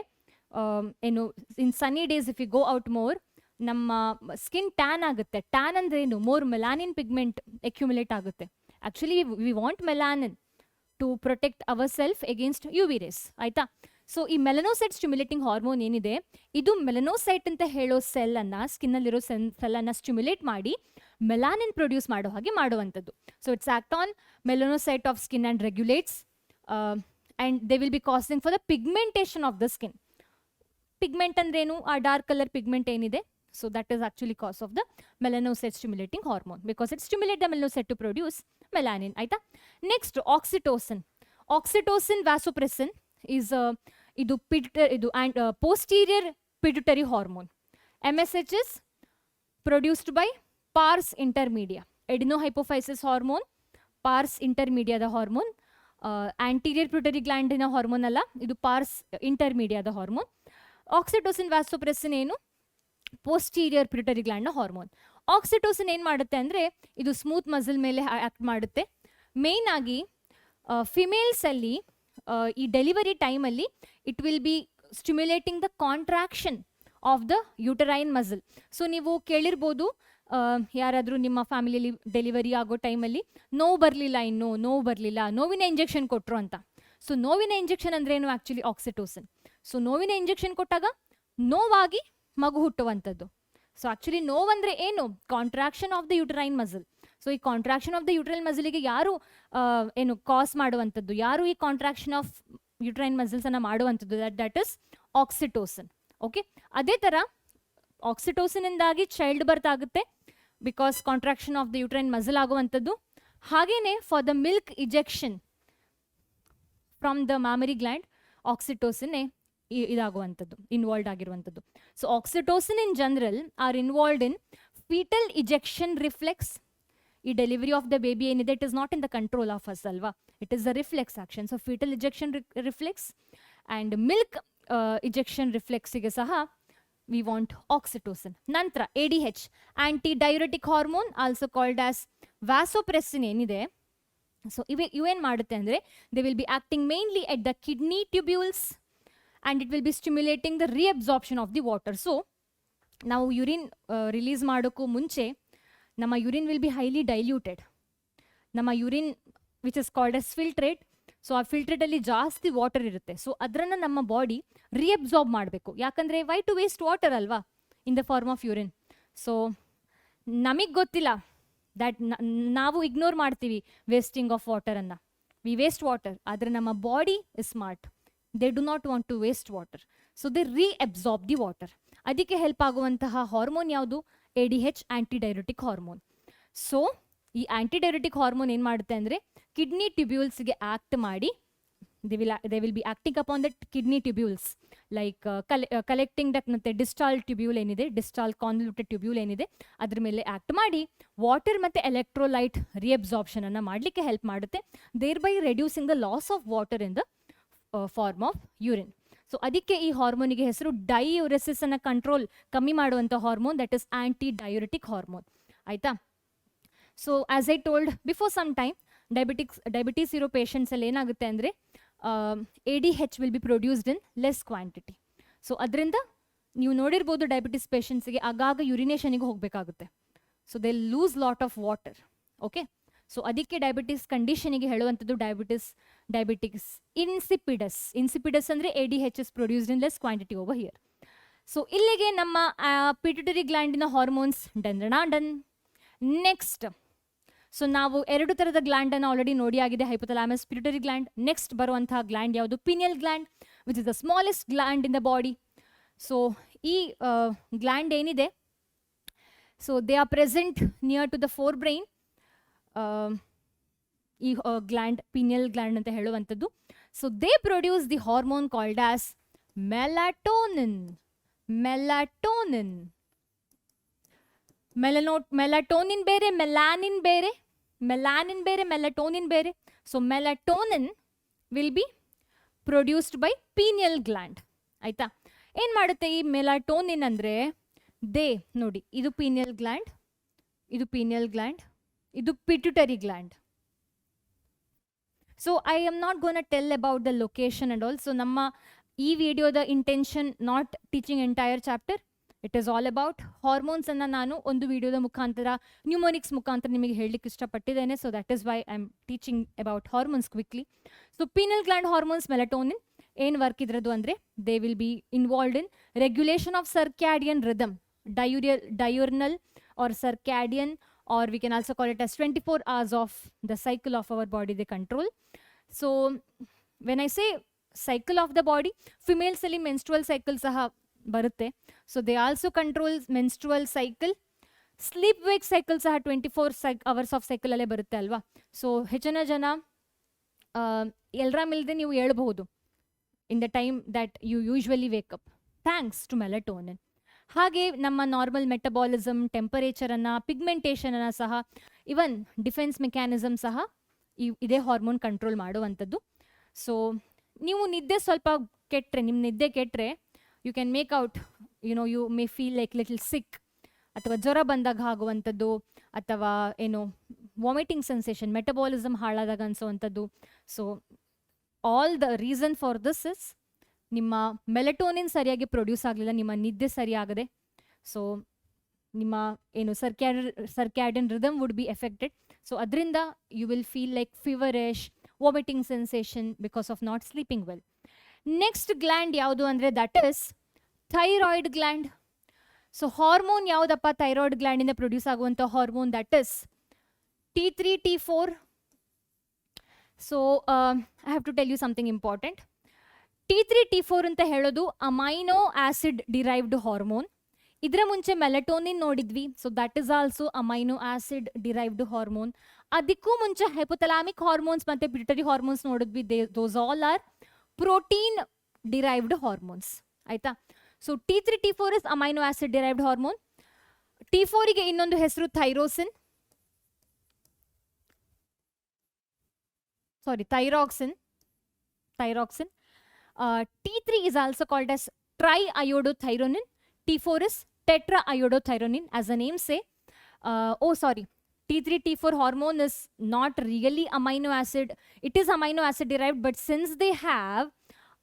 ಏನು in sunny days if you go out more, ನಮ್ಮ skin tan ಆಗುತ್ತೆ. ಟ್ಯಾನ್ ಅಂದ್ರೆ ಏನು? ಮೋರ್ ಮೆಲಾನಿನ್ ಪಿಗ್ಮೆಂಟ್ ಅಕ್ಯುಮುಲೇಟ್ ಆಗುತ್ತೆ. Actually we want melanin to protect ourself against U V rays, ಆಯ್ತಾ? ಸೊ ಈ ಮೆಲನೋಸೈಟ್ ಸ್ಟಿಮ್ಯುಲೇಟಿಂಗ್ ಹಾರ್ಮೋನ್ ಏನಿದೆ, ಇದು melanocyte ಅಂತ ಹೇಳೋ ಸೆಲ್ ಅನ್ನ, ಸ್ಕಿನ್ ಅಲ್ಲಿರೋ ಸೆಲ್ ಅನ್ನ ಸ್ಟಿಮ್ಯುಲೇಟ್ ಮಾಡಿ ಮೆಲಾನಿನ್ ಪ್ರೊಡ್ಯೂಸ್ ಮಾಡೋ ಹಾಗೆ ಮಾಡುವಂಥದ್ದು. So it's act on melanocyte of skin and regulates and they will be causing for the pigmentation of the skin. Pigment ಅಂದ್ರೇನು? ಆ ಡಾರ್ಕ್ ಕಲರ್ ಪಿಗ್ಮೆಂಟ್ ಏನಿದೆ, so that is actually cause of the melanocyte stimulating hormone because it stimulates the melanocyte to produce melanin, ಆಯ್ತಾ? Next oxytocin. Oxytocin ವ್ಯಾಸೋಪ್ರೆಸಿನ್ is ಇದು posterior pituitary hormone. MSH is produced by pars intermedia. Adenohypophysis hormone, pars intermedia the hormone. Anterior pituitary ಗ್ಲ್ಯಾಂಡಿನ hormone ಅಲ್ಲ, ಇದು pars intermedia the hormone. Oxytocin vasopressin ಏನು? Posterior pituitary ಗ್ಲ್ಯಾಂಡ್ನ hormone. Oxytocin ಏನು ಮಾಡುತ್ತೆ ಅಂದರೆ, ಇದು ಸ್ಮೂತ್ ಮಸಲ್ ಮೇಲೆ ಆ್ಯಕ್ಟ್ ಮಾಡುತ್ತೆ. ಮೇಯ್ನ್ ಆಗಿ ಫಿಮೇಲ್ಸ್ ಅಲ್ಲಿ ಈ ಡೆಲಿವರಿ ಟೈಮಲ್ಲಿ it will be stimulating the contraction of the uterine muscle. So ನೀವು ಕೇಳಿರ್ಬೋದು, ಯಾರಾದರೂ ನಿಮ್ಮ ಫ್ಯಾಮಿಲಿಯಲ್ಲಿ ಡೆಲಿವರಿ ಆಗೋ ಟೈಮಲ್ಲಿ ನೋವು ಬರಲಿಲ್ಲ, ನೋವು ಬರಲಿಲ್ಲ, ನೋವಿನ ಇಂಜೆಕ್ಷನ್ ಕೊಟ್ಟರು ಅಂತ. ಸೊ ನೋವಿನ ಇಂಜೆಕ್ಷನ್ ಅಂದ್ರೆ ಏನು? Actually oxytocin. ಸೊ ನೋವಿನ ಇಂಜೆಕ್ಷನ್ ಕೊಟ್ಟಾಗ ನೋವಾಗಿ ಮಗು ಹುಟ್ಟುವಂಥದ್ದು. ಸೊ ಆಕ್ಚುಲಿ ನೋವಂದ್ರೆ ಏನು? Contraction of the uterine muscle. So ಈ ಕಾಂಟ್ರಾಕ್ಷನ್ ಆಫ್ ದ ಯುಟರೈನ್ ಮಸಲಿಗೆ ಯಾರು ಏನು ಕಾಸ್ ಮಾಡುವಂಥದ್ದು, ಯಾರು ಈ ಕಾಂಟ್ರಾಕ್ಷನ್ ಆಫ್ ಯುಟರೈನ್ ಮಸಲ್ಸ್ ಅನ್ನ ಮಾಡುವಂಥದ್ದು? That is oxytocin. ಓಕೆ, ಅದೇ ಥರ ಆಕ್ಸಿಟೋಸಿನ್ ಇಂದಾಗಿ ಚೈಲ್ಡ್ ಬರ್ತ್ ಆಗುತ್ತೆ, because contraction of the uterine muscle ಆಗುವಂಥದ್ದು. ಹಾಗೇನೆ for the milk ejection from the mammary gland, oxytocin ಇದಾಗುವಂಥದ್ದು, ಇನ್ವಾಲ್ವ್ ಆಗಿರುವಂಥದ್ದು. So oxytocin in general are involved in fetal ejection reflex. ಈ delivery of the baby ಏನಿದೆ, it is not in the control of us ಅಲ್ವಾ, it is the reflex action. So fetal ejection reflex and milk ejection ರಿಫ್ಲೆಕ್ಸಿಗೆ ಸಹ we want oxytocin. ನಂತರ ADH, anti diuretic hormone, also called as ವ್ಯಾಸೋಪ್ರೆಸಿನ್ ಏನಿದೆ. So ಇವೇನು ಮಾಡುತ್ತೆ ಅಂದರೆ, they will be acting mainly at the kidney tubules and it will be stimulating the reabsorption of the water. So ನಾವು urine release ಮಾಡೋಕ್ಕೂ ಮುಂಚೆ ನಮ್ಮ urine will be highly diluted. ನಮ್ಮ urine which is called as filtrate. So ಆ ಫಿಲ್ಟ್ರೇಟಲ್ಲಿ ಜಾಸ್ತಿ water ಇರುತ್ತೆ. So ಅದನ್ನು ನಮ್ಮ ಬಾಡಿ ರಿಅಬ್ಸಾರ್ಬ್ ಮಾಡಬೇಕು. ಯಾಕಂದರೆ ವೈ ಟು ವೇಸ್ಟ್ ವಾಟರ್ ಅಲ್ವಾ in the form of urine. So ನಮಗೆ ಗೊತ್ತಿಲ್ಲ ದ್ಯಾಟ್ ನಾವು ಇಗ್ನೋರ್ ಮಾಡ್ತೀವಿ ವೇಸ್ಟಿಂಗ್ ಆಫ್ ವಾಟರನ್ನು. ವಿ ವೇಸ್ಟ್ ವಾಟರ್, ಆದರೆ ನಮ್ಮ body is smart. they do not want to waste water, so they reabsorb the water. ಅದಕ್ಕೆ help ಆಗುವಂತಹ ಹಾರ್ಮೋನ್ ಯಾವುದು? ADH, antidiuretic hormone. ಸೊ ಈ ಆಂಟಿಡೈರೆಟಿಕ್ ಹಾರ್ಮೋನ್ ಏನು ಮಾಡುತ್ತೆ ಅಂದರೆ, ಕಿಡ್ನಿ ಟ್ಯೂಬ್ಯೂಲ್ಸ್ಗೆ ಆ್ಯಕ್ಟ್ ಮಾಡಿ, they will be acting upon the kidney tubules, like collecting that ಮತ್ತೆ ಡಿಸ್ಟಾಲ್ ಟ್ಯೂಬ್ಯೂಲ್ ಏನಿದೆ, ಡಿಸ್ಟಾಲ್ ಕಾನ್ವಲ್ಯೂಟೆಡ್ ಟ್ಯೂಬ್ಯೂಲ್ ಏನಿದೆ, ಅದ್ರ ಮೇಲೆ ಆ್ಯಕ್ಟ್ ಮಾಡಿ ವಾಟರ್ ಮತ್ತು ಎಲೆಕ್ಟ್ರೋಲೈಟ್ ರಿಅಬ್ಸಾರ್ಪ್ಷನ್ ಅನ್ನು ಮಾಡಲಿಕ್ಕೆ ಹೆಲ್ಪ್ ಮಾಡುತ್ತೆ, thereby reducing the loss of water in the form of urine. So ಅದಕ್ಕೆ ಈ ಹಾರ್ಮೋನಿಗೆ ಹೆಸರು ಡೈಯೂರೆಸಿಸ್ ಅನ್ನ ಕಮ್ಮಿ ಮಾಡುವಂಥ hormone, that is anti diuretic hormone, ಆಯ್ತಾ? So as I told before some time, diabetes ಇರೋ ಪೇಷಂಟ್ಸ್ ಅಲ್ಲಿ ಏನಾಗುತ್ತೆ ಅಂದರೆ, ADH will be produced in less quantity. So ಅದರಿಂದ ನೀವು ನೋಡಿರ್ಬೋದು, ಡಯಾಬಿಟಿಸ್ ಪೇಷಂಟ್ಸ್ಗೆ ಆಗಾಗ ಯುರಿನೇಷನಿಗೆ ಹೋಗಬೇಕಾಗುತ್ತೆ. So they lose lot of water. Okay, so ಅದಕ್ಕೆ ಡಯಾಬಿಟಿಸ್ ಕಂಡೀಷನಿಗೆ ಹೇಳುವಂಥದ್ದು ಡಯಾಬಿಟಿಕ್ಸ್ ಇನ್ಸಿಪಿಡಸ್ ಅಂದರೆ ADH is produced in less quantity over here. So ಇಲ್ಲಿಗೆ ನಮ್ಮ ಪಿಟ್ಯುಟರಿ ಗ್ಲ್ಯಾಂಡಿನ ಹಾರ್ಮೋನ್ಸ್ ಡನ್. ನೆಕ್ಸ್ಟ್, ಸೊ ನಾವು 2 ಥರದ ಗ್ಲ್ಯಾಂಡನ್ನು ಆಲ್ರೆಡಿ ನೋಡಿ ಆಗಿದೆ, ಹೈಪೋಥಾಲಮಸ್, ಪಿಟ್ಯುಟರಿ ಗ್ಲ್ಯಾಂಡ್. ನೆಕ್ಸ್ಟ್ ಬರುವಂತಹ ಗ್ಲ್ಯಾಂಡ್ ಯಾವುದು? Pineal gland, which is the smallest gland in the body. So ಈ ಗ್ಲ್ಯಾಂಡ್ ಏನಿದೆ, so they are present near to the forebrain. ಈ ಗ್ಲ್ಯಾಂಡ್ ಪಿನಿಯಲ್ ಗ್ಲ್ಯಾಂಡ್ ಅಂತ ಹೇಳುವಂಥದ್ದು. So they produce the hormone called as melatonin. Melatonin ಬೇರೆ, melanin ಬೇರೆ, melatonin ಬೇರೆ. So melatonin will be produced by pineal gland, ಆಯ್ತಾ? ಏನು ಮಾಡುತ್ತೆ ಈ ಮೆಲಾಟೋನಿನ್ ಅಂದರೆ, ನೋಡಿ ಇದು ಪಿನಿಯಲ್ ಗ್ಲ್ಯಾಂಡ್, ಇದು pituitary gland. So I am not gonna tell about the location and all. So ನಮ್ಮ ಈ ವಿಡಿಯೋದ intention not teaching entire chapter. It is all about hormones ಅನ್ನ ನಾನು ಒಂದು ವಿಡಿಯೋದ ಮುಖಾಂತರ ನ್ಯೂಮೋನಿಕ್ಸ್ ಮುಖಾಂತರ ನಿಮಗೆ ಹೇಳಲಿಕ್ಕೆ ಇಷ್ಟಪಟ್ಟಿದ್ದೇನೆ. So that is why I am teaching about hormones quickly. So penal gland hormones, melatonin ಏನು ವರ್ಕ್ ಇದ್ರದ್ದು ಅಂದರೆ they will be involved in regulation of circadian rhythm, diurnal or circadian, or we can also call it as 24 hours of the cycle of our body they control. So when I say cycle of the body, females ಅಲ್ಲಿ menstrual cycle ಸಹ ಬರುತ್ತೆ. So they also control menstrual cycle. Sleep wake cycle ಸಹ 24 hours of cycle ಅಲ್ಲೇ ಬರುತ್ತೆ ಅಲ್ವಾ. So ಹೆಚ್ಚಿನ ಜನ ಎಲ್ರಾಮ್ ಇಲ್ಲದೆ ನೀವು ಹೇಳ್ಬಹುದು in the time that you usually wake up thanks to melatonin. ಹಾಗೆ ನಮ್ಮ ನಾರ್ಮಲ್ ಮೆಟಬಾಲಿಸಮ್, ಟೆಂಪರೇಚರನ್ನು, ಪಿಗ್ಮೆಂಟೇಷನನ್ನು ಸಹ, ಇವನ್ ಡಿಫೆನ್ಸ್ ಮೆಕ್ಯಾನಿಸಮ್ ಸಹ ಇದೇ ಹಾರ್ಮೋನ್ ಕಂಟ್ರೋಲ್ ಮಾಡುವಂಥದ್ದು. ಸೊ ನೀವು ನಿದ್ದೆ ಸ್ವಲ್ಪ ಕೆಟ್ಟರೆ, ನಿಮ್ಮ ನಿದ್ದೆ ಕೆಟ್ಟರೆ you can make out you may feel like little sick, ಅಥವಾ ಜ್ವರ ಬಂದಾಗ ಆಗುವಂಥದ್ದು, ಅಥವಾ ಏನು ವಾಮಿಟಿಂಗ್ ಸೆನ್ಸೇಷನ್, ಮೆಟಬಾಲಿಸಮ್ ಹಾಳಾದಾಗ ಅನಿಸೋವಂಥದ್ದು. So all the reason for this is ನಿಮ್ಮ ಮೆಲಟೋನಿನ್ ಸರಿಯಾಗಿ ಪ್ರೊಡ್ಯೂಸ್ ಆಗಲಿಲ್ಲ, ನಿಮ್ಮ ನಿದ್ದೆ ಸರಿಯಾಗದೆ. ಸೊ ನಿಮ್ಮ ಏನು circadian rhythm would be effected. So ಅದರಿಂದ you will feel like feverish, vomiting sensation because of not sleeping well. Next gland ಯಾವುದು ಅಂದರೆ that is thyroid gland. So hormone ಯಾವುದಪ್ಪ ಥೈರಾಯ್ಡ್ ಗ್ಲ್ಯಾಂಡಿಂದ ಪ್ರೊಡ್ಯೂಸ್ ಆಗುವಂಥ hormone? That is T3, T4. So I have to tell you something important. T3, T4 ಅಂತ ಹೇಳೋದು amino acid derived hormone. ಇದರ ಮುಂಚೆ melatonin ನೋಡಿದ್ವಿ. So that is also amino acid derived hormone. ಅದಕ್ಕೂ ಮುಂಚೆ ಹೈಪೋಥಲಾಮಿಕ್ ಹಾರ್ಮೋನ್ಸ್ ಮತ್ತು pituitary hormones ನೋಡಿದ್ವಿ. Those all are protein derived hormones. ಆಯ್ತಾ? So T3, T4 is amino acid derived hormone. T4ಗೆ ಇನ್ನೊಂದು ಹೆಸರು ಥೈರೋಕ್ಸಿನ್. T3 is also called as triiodothyronine. T4 is tetraiodothyronine, as the name say. T3, T4 hormone is not really amino acid. It is amino acid derived, but since they have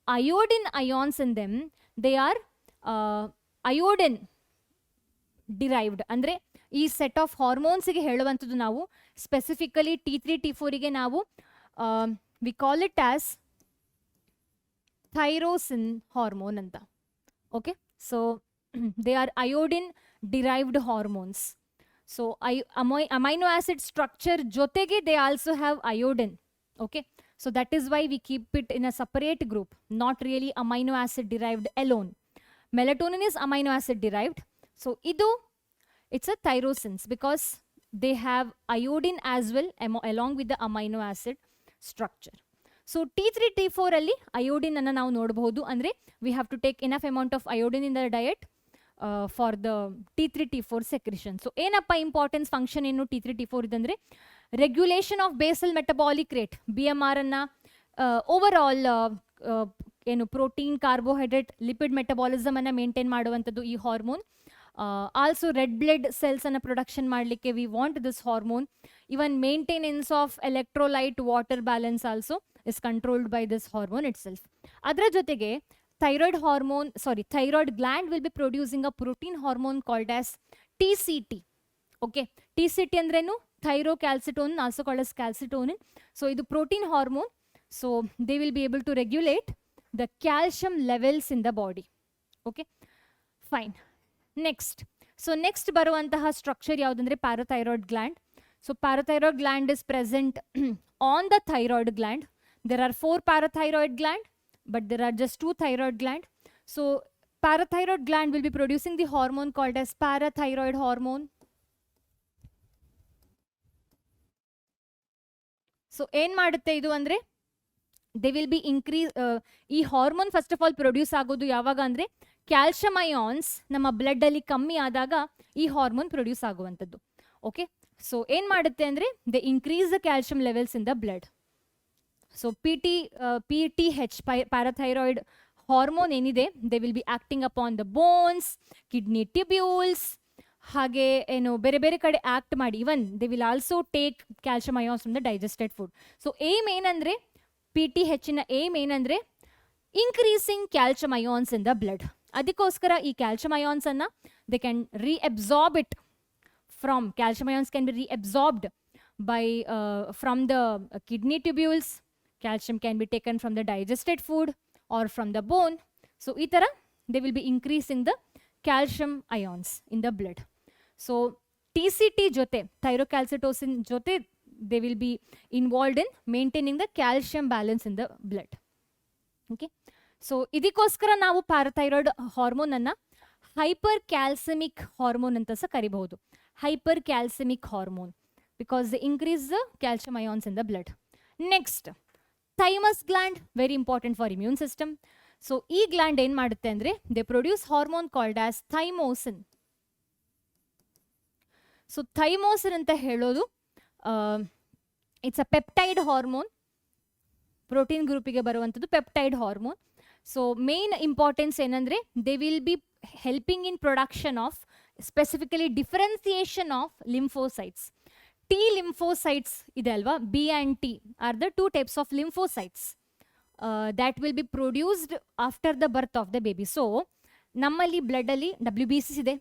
iodine ions in them, they are iodine derived. ಅಂದ್ರೆ ಈ set of ಹಾರ್ಮೋನ್ಸ್ಗೆ ಹೇಳುವಂಥದ್ದು ನಾವು specifically T3, T4ಗೆ ನಾವು we call it as thyroxine hormone ಅಂತ. Okay, so they are iodine derived hormones. So amino acid structure ಜೊತೆಗೆ they also have iodine. Okay, so that is why we keep it in a separate group, not really amino acid derived alone. Melatonin is amino acid derived. So ಇದು it's a thyroxines because they have iodine as well along with the amino acid structure. So T3, T4 ಅಲ್ಲಿ iodine ಅನ್ನು ನಾವು ನೋಡಬಹುದು. ಅಂದರೆ we have to take enough amount of iodine in the diet for the T3, T4 secretion. So ಏನಪ್ಪ importance function ಏನು T3, T4 ಇದಂದರೆ regulation of basal metabolic rate, BMR ಅನ್ನು, overall ಏನು ಪ್ರೋಟೀನ್, ಕಾರ್ಬೋಹೈಡ್ರೇಟ್, ಲಿಪಿಡ್ ಮೆಟಬಾಲಿಸಮ್ ಅನ್ನು maintain ಮಾಡುವಂಥದ್ದು ಈ hormone. Also red blood cells ಅನ್ನು production ಮಾಡಲಿಕ್ಕೆ we want this hormone. Even maintenance of electrolyte water balance also is controlled by this hormone itself. ಅದರ ಜೊತೆಗೆ thyroid gland will be producing a protein hormone called as TCT. Okay, TCT ಅಂದ್ರೇನು? ಥೈರೋಕ್ಯಾಲ್ಸಿಟೋನಿನ್, also called as calcitonin. So ಇದು protein hormone. So they will be able to regulate the calcium levels in the body. Okay, fine. Next ಬರುವಂತಹ structure ಯಾವುದಂದ್ರೆ parathyroid gland. So parathyroid gland is present on the thyroid gland. There are 4 parathyroid gland, but there are just 2 thyroid gland. So parathyroid gland will be producing the hormone called as parathyroid hormone. So ಏನ್ ಮಾಡುತ್ತೆ ಇದು ಅಂದ್ರೆ they will B ಈ hormone first of all produce ಆಗೋದು ಯಾವಾಗ ಅಂದ್ರೆ calcium ions ನಮ್ಮ blood ಅಲ್ಲಿ ಕಮ್ಮಿ ಆದಾಗ ಈ ಹಾರ್ಮೋನ್ ಪ್ರೊಡ್ಯೂಸ್ ಆಗುವಂಥದ್ದು. ಓಕೆ, ಸೊ ಏನ್ ಮಾಡುತ್ತೆ ಅಂದ್ರೆ they increase the calcium levels in the blood. So PTH parathyroid hormone ಏನಿದೆ, they will be acting upon the bones, kidney tubules, ಹಾಗೆ ಏನು ಬೇರೆ ಬೇರೆ ಕಡೆ ಆಕ್ಟ್ ಮಾಡಿ even they will also take calcium ions from the digested food. So aim ಏನಂದ್ರೆ PTH ನ aim ಏನಂದ್ರೆ increasing calcium ions in the blood. ಅದಕ್ಕೋಸ್ಕರ ಈ ಕ್ಯಾಲ್ಶಿಯಂ ಅಯಾನ್ಸ್ ಅನ್ನ they can reabsorb it from, calcium ions can be reabsorbed by from the kidney tubules. Calcium can be taken from the digested food or from the bone. So itara they will be increasing the calcium ions in the blood. So TCT jote, thyrocalcitonin jote, they will be involved in maintaining the calcium balance in the blood. Okay, so idikoskara ನಾವು parathyroid hormone ಅನ್ನ hypercalcemic hormone ಅಂತ ಸಹ ಕರಿಬಹುದು. Hypercalcemic hormone because they increase the calcium ions in the blood. Next, thymus gland, very important for immune system. So ee gland ಏನು ಮಾಡುತ್ತೆ ಅಂದ್ರೆ they produce hormone called as thymosin. So thymosin ಅಂತ ಹೇಳೋದು it's a peptide hormone, protein ಗ್ರೂಪಿಗೆ ಬರುವಂಥದ್ದು peptide hormone. So main importance ಏನಂದ್ರೆ they will be helping in production of, specifically differentiation of lymphocytes. T lymphocytes ಇದೆ ಅಲ್ವಾ, B and T are the two types of lymphocytes that will be produced after the birth of the baby. So ನಮ್ಮಲ್ಲಿ blood ಅಲ್ಲಿ WBCs ಇದೆ.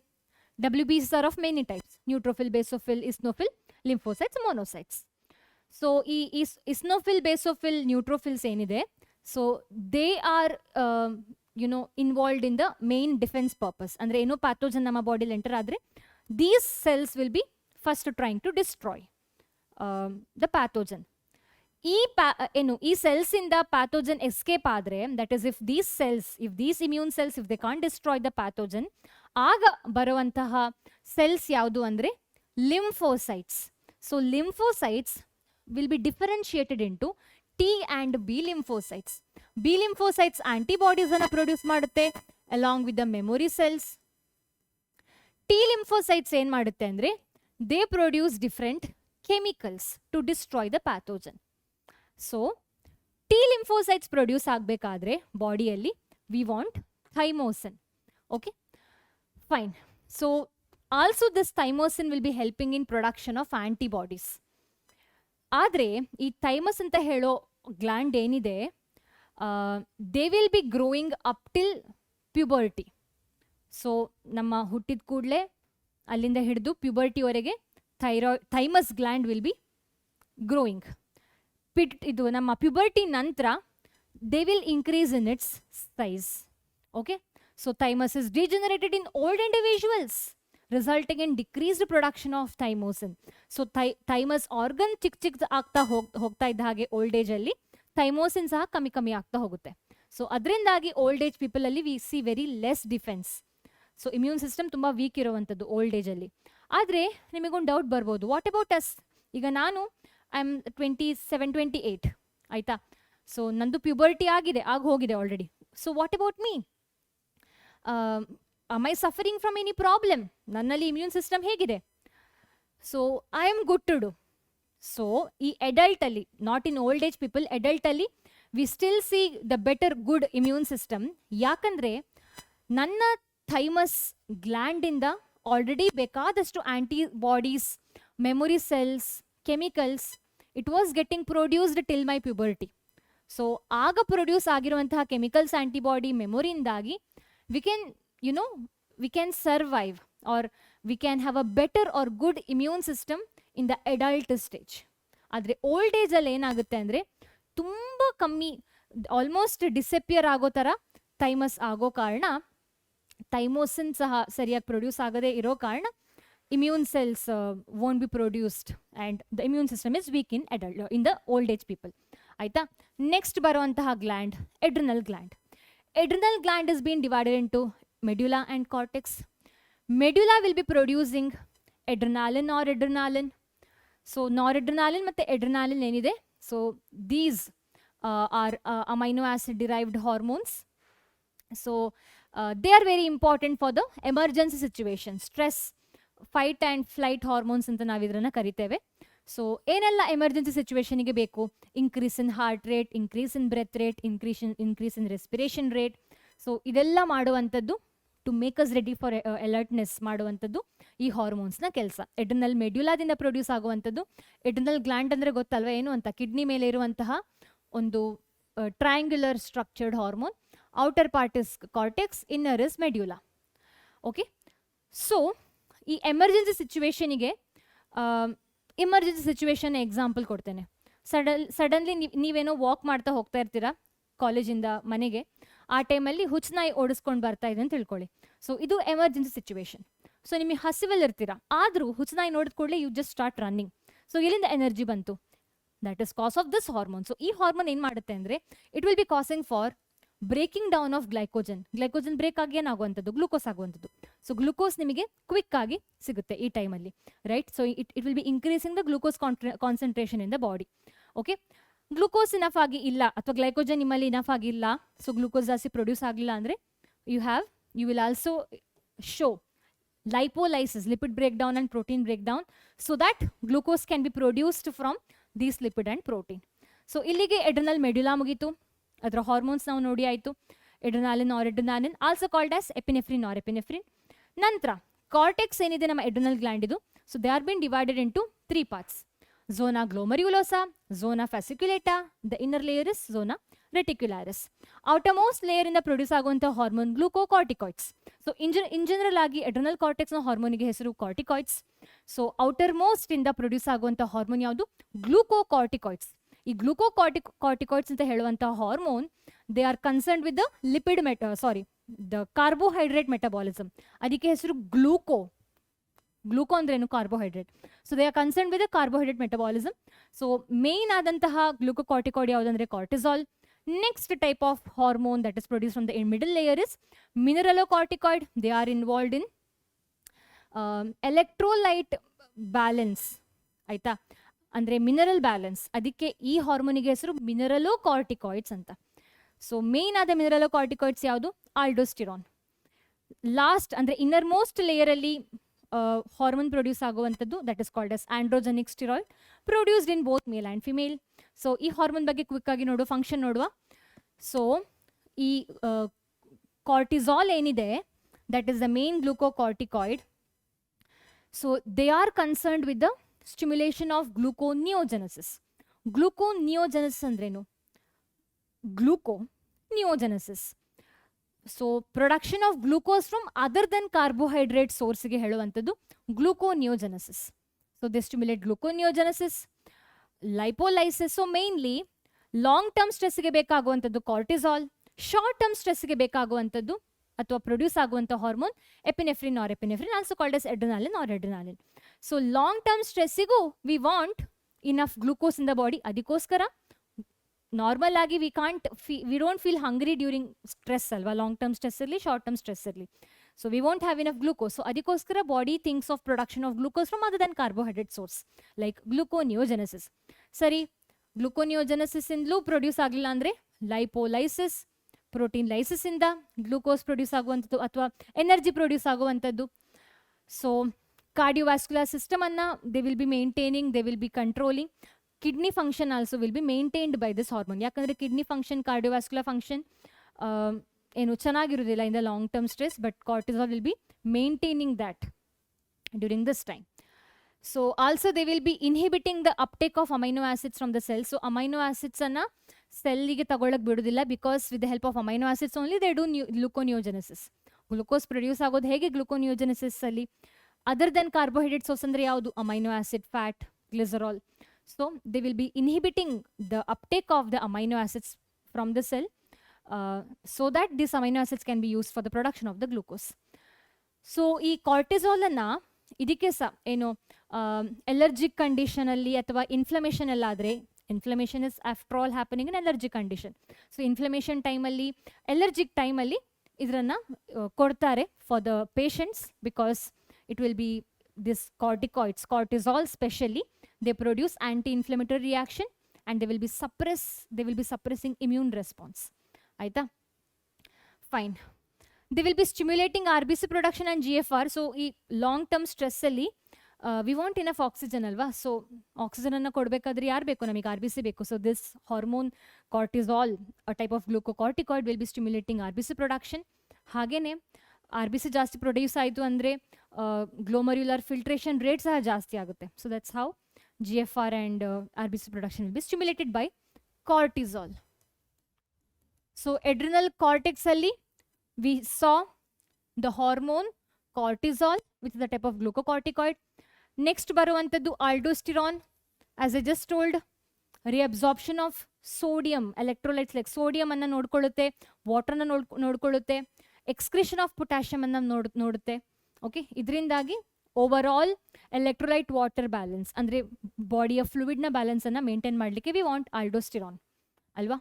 WBCs are of many types: neutrophil, basophil, eosinophil, lymphocytes, monocytes. So ಈ eosinophil, basophil, neutrophils ಏನಿದೆ, so they are involved in the main defense purpose. ಅಂದ್ರೆ ಏನೋ pathogen ನಮ್ಮ ಬಾಡಿಲಿ enter ಆದ್ರೆ these cells will be first trying to destroy the pathogen. ಈ cells ಇಂದ pathogen escape ಆದ್ರೆ, that is if these cells, if these immune cells, if they can't destroy the pathogen, ಆಗ ಬರುವಂತಹ cells ಯಾವುದು ಅಂದ್ರೆ lymphocytes. So lymphocytes will be differentiated into T and B lymphocytes. B lymphocytes antibodies ಅನ್ನ produce ಮಾಡುತ್ತೆ along with the memory cells. T lymphocytes ಏನ್ ಮಾಡುತ್ತೆ ಅಂದ್ರೆ they produce different chemicals to destroy the pathogen. So T lymphocytes produce ಆಗಬೇಕಾದ್ರೆ ಬಾಡಿಯಲ್ಲಿ we want thymosin. Okay, fine. So also this thymosin will be helping in production of antibodies. ಆದ್ರೆ ಈ thymus ಅಂತ ಹೇಳೋ gland ಏನಿದೆ, they will be growing up till puberty. So ನಮ್ಮ ಹುಟ್ಟಿದ ಕೂಡಲೇ ಅಲ್ಲಿಂದ ಹಿಡಿದು ಪ್ಯೂಬರ್ಟಿವರೆಗೆ thymus gland will be growing. ಇದು ನಮ್ಮ ಪ್ಯೂಬರ್ಟಿ ನಂತರ they will increase in its size. Okay, so thymus is degenerated in old individuals resulting in decreased production of thymosin. So thymus organ ಚಿಕ್ಕ ಆಗ್ತಾ ಹೋಗ್ತಾ ಇದ್ದ ಹಾಗೆ ಓಲ್ಡ್ ಏಜ್ ಅಲ್ಲಿ ಥೈಮೋಸಿನ್ ಸಹ ಕಮ್ಮಿ ಆಗ್ತಾ ಹೋಗುತ್ತೆ. ಸೊ ಅದರಿಂದಾಗಿ ಓಲ್ಡ್ ಏಜ್ ಪೀಪಲ್ ಅಲ್ಲಿ we see very less defence. So immune system ತುಂಬ ವೀಕ್ ಇರುವಂಥದ್ದು ಓಲ್ಡ್ ಏಜಲ್ಲಿ. ಆದರೆ ನಿಮಗೊಂದು ಡೌಟ್ ಬರ್ಬೋದು, ವಾಟ್ ಅಬೌಟ್ ಅಸ್? ಈಗ ನಾನು ಐ ಆಮ್ 27-28 ಆಯಿತಾ. ಸೊ ನಂದು ಪ್ಯೂಬರ್ಟಿ ಹೋಗಿದೆ already. So what about me? am I suffering from any problem? ನನ್ನಲ್ಲಿ ಇಮ್ಯೂನ್ ಸಿಸ್ಟಮ್ ಹೇಗಿದೆ? So I am good to do. So ಈ ಅಡಲ್ಟ್ ಅಲ್ಲಿ, not in old age people, adult ಅಲ್ಲಿ we still see the better good immune system. ಯಾಕಂದ್ರೆ ನನ್ನ thymus gland ಇಂದ already ಬೇಕಾದಷ್ಟು antibodies, memory cells, chemicals it was getting produced till my puberty. So ಆಗ produce ಆಗಿರುವಂತಹ chemicals, antibody, ಮೆಮೊರಿಯಿಂದಾಗಿ we can survive or we can have a better or good immune system in the adult stage. ಆದರೆ old ಏಜಲ್ಲಿ ಏನಾಗುತ್ತೆ ಅಂದರೆ ತುಂಬ ಕಮ್ಮಿ, almost disappear ಆಗೋ ಥರ ಥೈಮಸ್ ಆಗೋ ಕಾರಣ, ಥೈಮೋಸಿನ್ ಸಹ ಸರಿಯಾಗಿ ಪ್ರೊಡ್ಯೂಸ್ ಆಗದೆ ಇರೋ ಕಾರಣ immune cells won't be produced and the immune system is weak in the old age people. ಆಯಿತಾ. ನೆಕ್ಸ್ಟ್ ಬರುವಂತಹ gland adrenal gland. Adrenal gland is being divided into medulla and cortex. Medulla will be producing adrenaline or adrenaline. So noradrenaline ಮತ್ತೆ adrenaline ಏನಿದೆ, so these are amino acid derived hormones. So they are very important for the emergency situation. Stress, fight and flight hormones ಅಂತ ನಾವು ಇದನ್ನ ಕರಿತೇವೆ. So ಏನೆಲ್ಲ emergency ಸಿಚುವೇಶನ್ಗೆ ಬೇಕು? Increase in heart rate, increase in breath rate, increase in respiration rate. So ಇದೆಲ್ಲ ಮಾಡುವಂಥದ್ದು, to make us ready for alertness ಮಾಡುವಂಥದ್ದು ಈ ಹಾರ್ಮೋನ್ಸ್ನ ಕೆಲಸ. ಎಡ್ರಿನಲ್ ಮೆಡ್ಯುಲಾದಿಂದ ಪ್ರೊಡ್ಯೂಸ್ ಆಗುವಂಥದ್ದು. ಎಡ್ರಿನಲ್ ಗ್ಲ್ಯಾಂಡ್ ಅಂದರೆ ಗೊತ್ತಲ್ವ ಏನು ಅಂತ? ಕಿಡ್ನಿ ಮೇಲೆ ಇರುವಂತಹ ಒಂದು triangular structured hormone. Outer part is cortex, inner is medulla. Okay, so ಈ ಎಮರ್ಜೆನ್ಸಿ ಸಿಚುವೇಶನಿಗೆ ಎಕ್ಸಾಂಪಲ್ ಕೊಡ್ತೇನೆ. ಸಡನ್ಲಿ ನೀವೇನೋ ವಾಕ್ ಮಾಡ್ತಾ ಹೋಗ್ತಾ ಇರ್ತೀರಾ ಕಾಲೇಜಿಂದ ಮನೆಗೆ, ಆ ಟೈಮಲ್ಲಿ ಹುಚ್ಚನಾಯಿ ಓಡಿಸ್ಕೊಂಡು ಬರ್ತಾ ಇದೆ ಅಂತ ತಿಳ್ಕೊಳ್ಳಿ. ಸೊ ಇದು ಎಮರ್ಜೆನ್ಸಿ ಸಿಚುವೇಶನ್. ಸೊ ನಿಮಗೆ ಹಸಿವಲ್ಲಿ ಇರ್ತೀರಾ, ಆದರೂ ಹುಚ್ಚನಾಯಿ ನೋಡಿದ ಕೂಡಲೇ you just start running. So ಎಲ್ಲಿಂದ ಎನರ್ಜಿ ಬಂತು? That is cause of this hormone. So ಈ ಹಾರ್ಮೋನ್ ಏನು ಮಾಡುತ್ತೆ ಅಂದರೆ it will be causing for breaking down of glycogen break ಆಗಿ ಏನಾಗುವಂಥದ್ದು, ಗ್ಲೂಕೋಸ್ ಆಗುವಂಥದ್ದು. ಸೊ ಗ್ಲೂಕೋಸ್ ನಿಮಗೆ ಕ್ವಿಕ್ ಆಗಿ ಸಿಗುತ್ತೆ ಈ ಟೈಮಲ್ಲಿ, right? So it will be increasing the glucose concentration in the body. Okay, glucose enough ಆಗಿ ಇಲ್ಲ ಅಥವಾ ಗ್ಲೈಕೋಜನ್ ನಿಮ್ಮಲ್ಲಿ ಇನಫ್ ಆಗಿಲ್ಲ, ಸೊ ಗ್ಲೂಕೋಸ್ ಜಾಸ್ತಿ ಪ್ರೊಡ್ಯೂಸ್ ಆಗಲಿಲ್ಲ ಅಂದರೆ you will also show lipolysis, lipid breakdown and protein breakdown, so that glucose can be produced from these lipid and protein. So ಇಲ್ಲಿಗೆ adrenal medulla ಮುಗೀತು, ಅದರ ಹಾರ್ಮೋನ್ಸ್ ನಾವು ನೋಡಿ ಆಯಿತು. ಎಡ್ರಿನಾಲಿನ್, ನಾರೆಡ್ರಿನಾಲಿನ್, ಆಲ್ಸೋ ಕಾಲ್ಡ್ ಆಸ್ ಎಪಿನೆಫ್ರಿನ್, ನಾರೆಪಿನೆಫ್ರಿನ್. ನಂತರ ಕಾರ್ಟೆಕ್ಸ್ ಏನಿದೆ ನಮ್ಮ ಎಡ್ರಿನಲ್ ಗ್ಲ್ಯಾಂಡ್ ಇದು, so they R bin divided into 3 parts: zona glomerulosa, zona fasciculata, the inner layer is zona reticularis. Outermost layer ಇಂದ ಪ್ರೊಡ್ಯೂಸ್ ಆಗುವಂಥ hormone glucocorticoids. So in general ಆಗಿ adrenal ಕಾರ್ಟೆಕ್ಸ್ನ ಹಾರ್ಮೋನಿಗೆ ಹೆಸರು ಕಾರ್ಟಿಕಾಯ್ಡ್ಸ್. ಸೊ ಔಟರ್ ಮೋಸ್ಟ್ ಇಂದ produce ಆಗುವಂಥ hormone ಯಾವುದು? Glucocorticoids. ಈ ಗ್ಲೂಕೋಕಾರ್ಟಿಕಾಯ್ಡ್ಸ್ ಅಂತ ಹೇಳುವಂಥ hormone, they are concerned with the carbohydrate metabolism. ಅದಕ್ಕೆ ಹೆಸರು ಗ್ಲೂಕೋ ಅಂದ್ರೇನು? Carbohydrate. So they are concern with the carbohydrate metabolism. So main ಆದಂತಹ ಗ್ಲೂಕೋಕಾರ್ಟಿಕಾಯ್ಡ್ ಯಾವುದಂದ್ರೆ cortisol. Next type of hormone that is produce from the middle layer is ಮಿನರಲೋಕಾರ್ಟಿಕಾಯ್ಡ್. They are involved in electrolyte balance, ಆಯ್ತಾ? ಅಂದರೆ mineral balance. ಅದಕ್ಕೆ ಈ ಹಾರ್ಮೋನಿಗೆ ಹೆಸರು ಮಿನರಲೋಕಾರ್ಟಿಕಾಯ್ಡ್ಸ್ ಅಂತ. So main ಆದ ಮಿನರಲೋಕಾರ್ಟಿಕಾಯ್ಡ್ಸ್ ಯಾವುದು? ಆಲ್ಡೋಸ್ಟಿರಾನ್. ಲಾಸ್ಟ್ ಅಂದರೆ ಇನ್ನರ್ ಮೋಸ್ಟ್ ಲೇಯರಲ್ಲಿ ಹಾರ್ಮೋನ್ ಪ್ರೊಡ್ಯೂಸ್ ಆಗುವಂಥದ್ದು that is called as androgenic steroid, produced in both male and female. So ಈ ಹಾರ್ಮೋನ್ ಬಗ್ಗೆ ಕ್ವಿಕ್ ಆಗಿ ನೋಡುವ, ಫಂಕ್ಷನ್ ನೋಡುವ. ಸೊ ಈ ಕಾರ್ಟಿಸಾಲ್ ಏನಿದೆ, that is the main glucocorticoid. So they are concerned with the stimulation of gluconeogenesis. Gluconeogenesis ಅಂದ್ರೇನು? Gluconeogenesis. So production of glucose from other than carbohydrate ಸೋರ್ಸ್ಗೆ ಹೇಳುವಂಥದ್ದು gluconeogenesis. So they stimulate ಗ್ಲೂಕೋನಿಯೋಜೆನೆಸಿಸ್, ಲೈಪೋಲೈಸಿಸ್. So mainly long term ಸ್ಟ್ರೆಸ್ಗೆ ಬೇಕಾಗುವಂಥದ್ದು cortisol, short term ಸ್ಟ್ರೆಸ್ಗೆ ಬೇಕಾಗುವಂಥದ್ದು ಅಥವಾ produce ಆಗುವಂಥ hormone epinephrine, norepinephrine, also called as adrenaline, noradrenaline. So long term ಸ್ಟ್ರೆಸ್ಸಿಗೂ we want enough glucose in the body. ಅದಕ್ಕೋಸ್ಕರ ನಾರ್ಮಲ್ ಆಗಿ we don't feel hungry during stress ಅಲ್ವಾ? ಲಾಂಗ್ ಟರ್ಮ್ ಸ್ಟ್ರೆಸ್ ಇರಲಿ, short term stress ಇರಲಿ. So we want have enough glucose. So ಅದಕ್ಕೋಸ್ಕರ body thinks of production of glucose from other than carbohydrate source like gluconeogenesis. ಸರಿ, gluconeogenesis ಇಂದಲೂ produce ಆಗಲಿಲ್ಲ ಅಂದರೆ lipolysis, protein lysis ಇಂದ glucose produce ಆಗುವಂಥದ್ದು ಅಥವಾ ಎನರ್ಜಿ ಪ್ರೊಡ್ಯೂಸ್ ಆಗುವಂಥದ್ದು. ಸೊ ಕಾರ್ಡಿಯೋವ್ಯಾಸ್ಕ್ಯುಲರ್ ಸಿಸ್ಟಮನ್ನು they will be maintaining, they will be controlling. Kidney function also will be maintained by this hormone. ಯಾಕಂದರೆ ಕಿಡ್ನಿ ಫಂಕ್ಷನ್, ಕಾರ್ಡಿಯೋವ್ಯಾಸ್ಕ್ಯುಲರ್ ಫಂಕ್ಷನ್ ಏನು ಚೆನ್ನಾಗಿರೋದಿಲ್ಲ in the long term stress, but cortisol will be maintaining that during this time. So also they will be inhibiting the uptake of amino acids from the cell. So amino ಆಸಿಡ್ಸನ್ನು ಸೆಲ್ಲಿಗೆ ತಗೊಳ್ಳೋಕೆ ಬಿಡೋದಿಲ್ಲ, because with the help of amino acids only they do gluconeogenesis. Glucose produce ಆಗೋದು ಹೇಗೆ ಗ್ಲೂಕೋನಿಯೋಜೆನೆಸಿಸ್ ಅಲ್ಲಿ? Other than carbohydrate source ಅಂದರೆ ಯಾವುದು? Amino acid, fat, glycerol. So they will be inhibiting the uptake of the amino acids from the cell, so that these amino acids can be used for the production of the glucose. So ಈ cortisol ಅನ್ನ ಇದಕ್ಕೆ ಏನು allergic condition ಅಲ್ಲಿ ಅಥವಾ inflammation ಎಲ್ಲ ಆದರೆ, inflammation is after all happening in allergic condition. So inflammation ಟೈಮಲ್ಲಿ, allergic ಟೈಮಲ್ಲಿ ಇದರನ್ನು ಕೊಡ್ತಾರೆ for the patients, because it will be this corticoids, cortisol specially, they produce anti-inflammatory reaction and they will be suppressing immune response. Aita? Fine. They will be stimulating RBC production and GFR. So ee long term stress alli we want enough oxygen alva. So oxygen anna kodbekadre yaar beku? Namige RBC beku. So this hormone cortisol, a type of glucocorticoid, will be stimulating RBC production. Hagene RBC ಜಾಸ್ತಿ produce ಆಯಿತು ಅಂದರೆ glomerular filtration rate ಸಹ ಜಾಸ್ತಿ ಆಗುತ್ತೆ. So that's how GFR and RBC production will be stimulated by cortisol. So adrenal cortex ಅಲ್ಲಿ we saw the hormone cortisol which is the type of glucocorticoid. Next ಬರುವಂಥದ್ದು aldosterone, as a just told, reabsorption of sodium electrolytes like sodium ಅನ್ನ ನೋಡ್ಕೊಳ್ಳುತ್ತೆ, ವಾಟರ್ನ ನೋಡ್ಕೊಳ್ಳುತ್ತೆ, excretion of potassium ಅನ್ನ ನೋಡುತ್ತೆ. Okay, ಇದರಿಂದಾಗಿ overall electrolyte water balance ಅಂದರೆ ಬಾಡಿಯ ಫ್ಲೂಯಿಡ್ನ ಬ್ಯಾಲೆನ್ಸನ್ನು ಮೇಂಟೈನ್ ಮಾಡಲಿಕ್ಕೆ ವಿ ವಾಂಟ್ ಆಲ್ಡೋಸ್ಟಿರಾನ್ ಅಲ್ವಾ.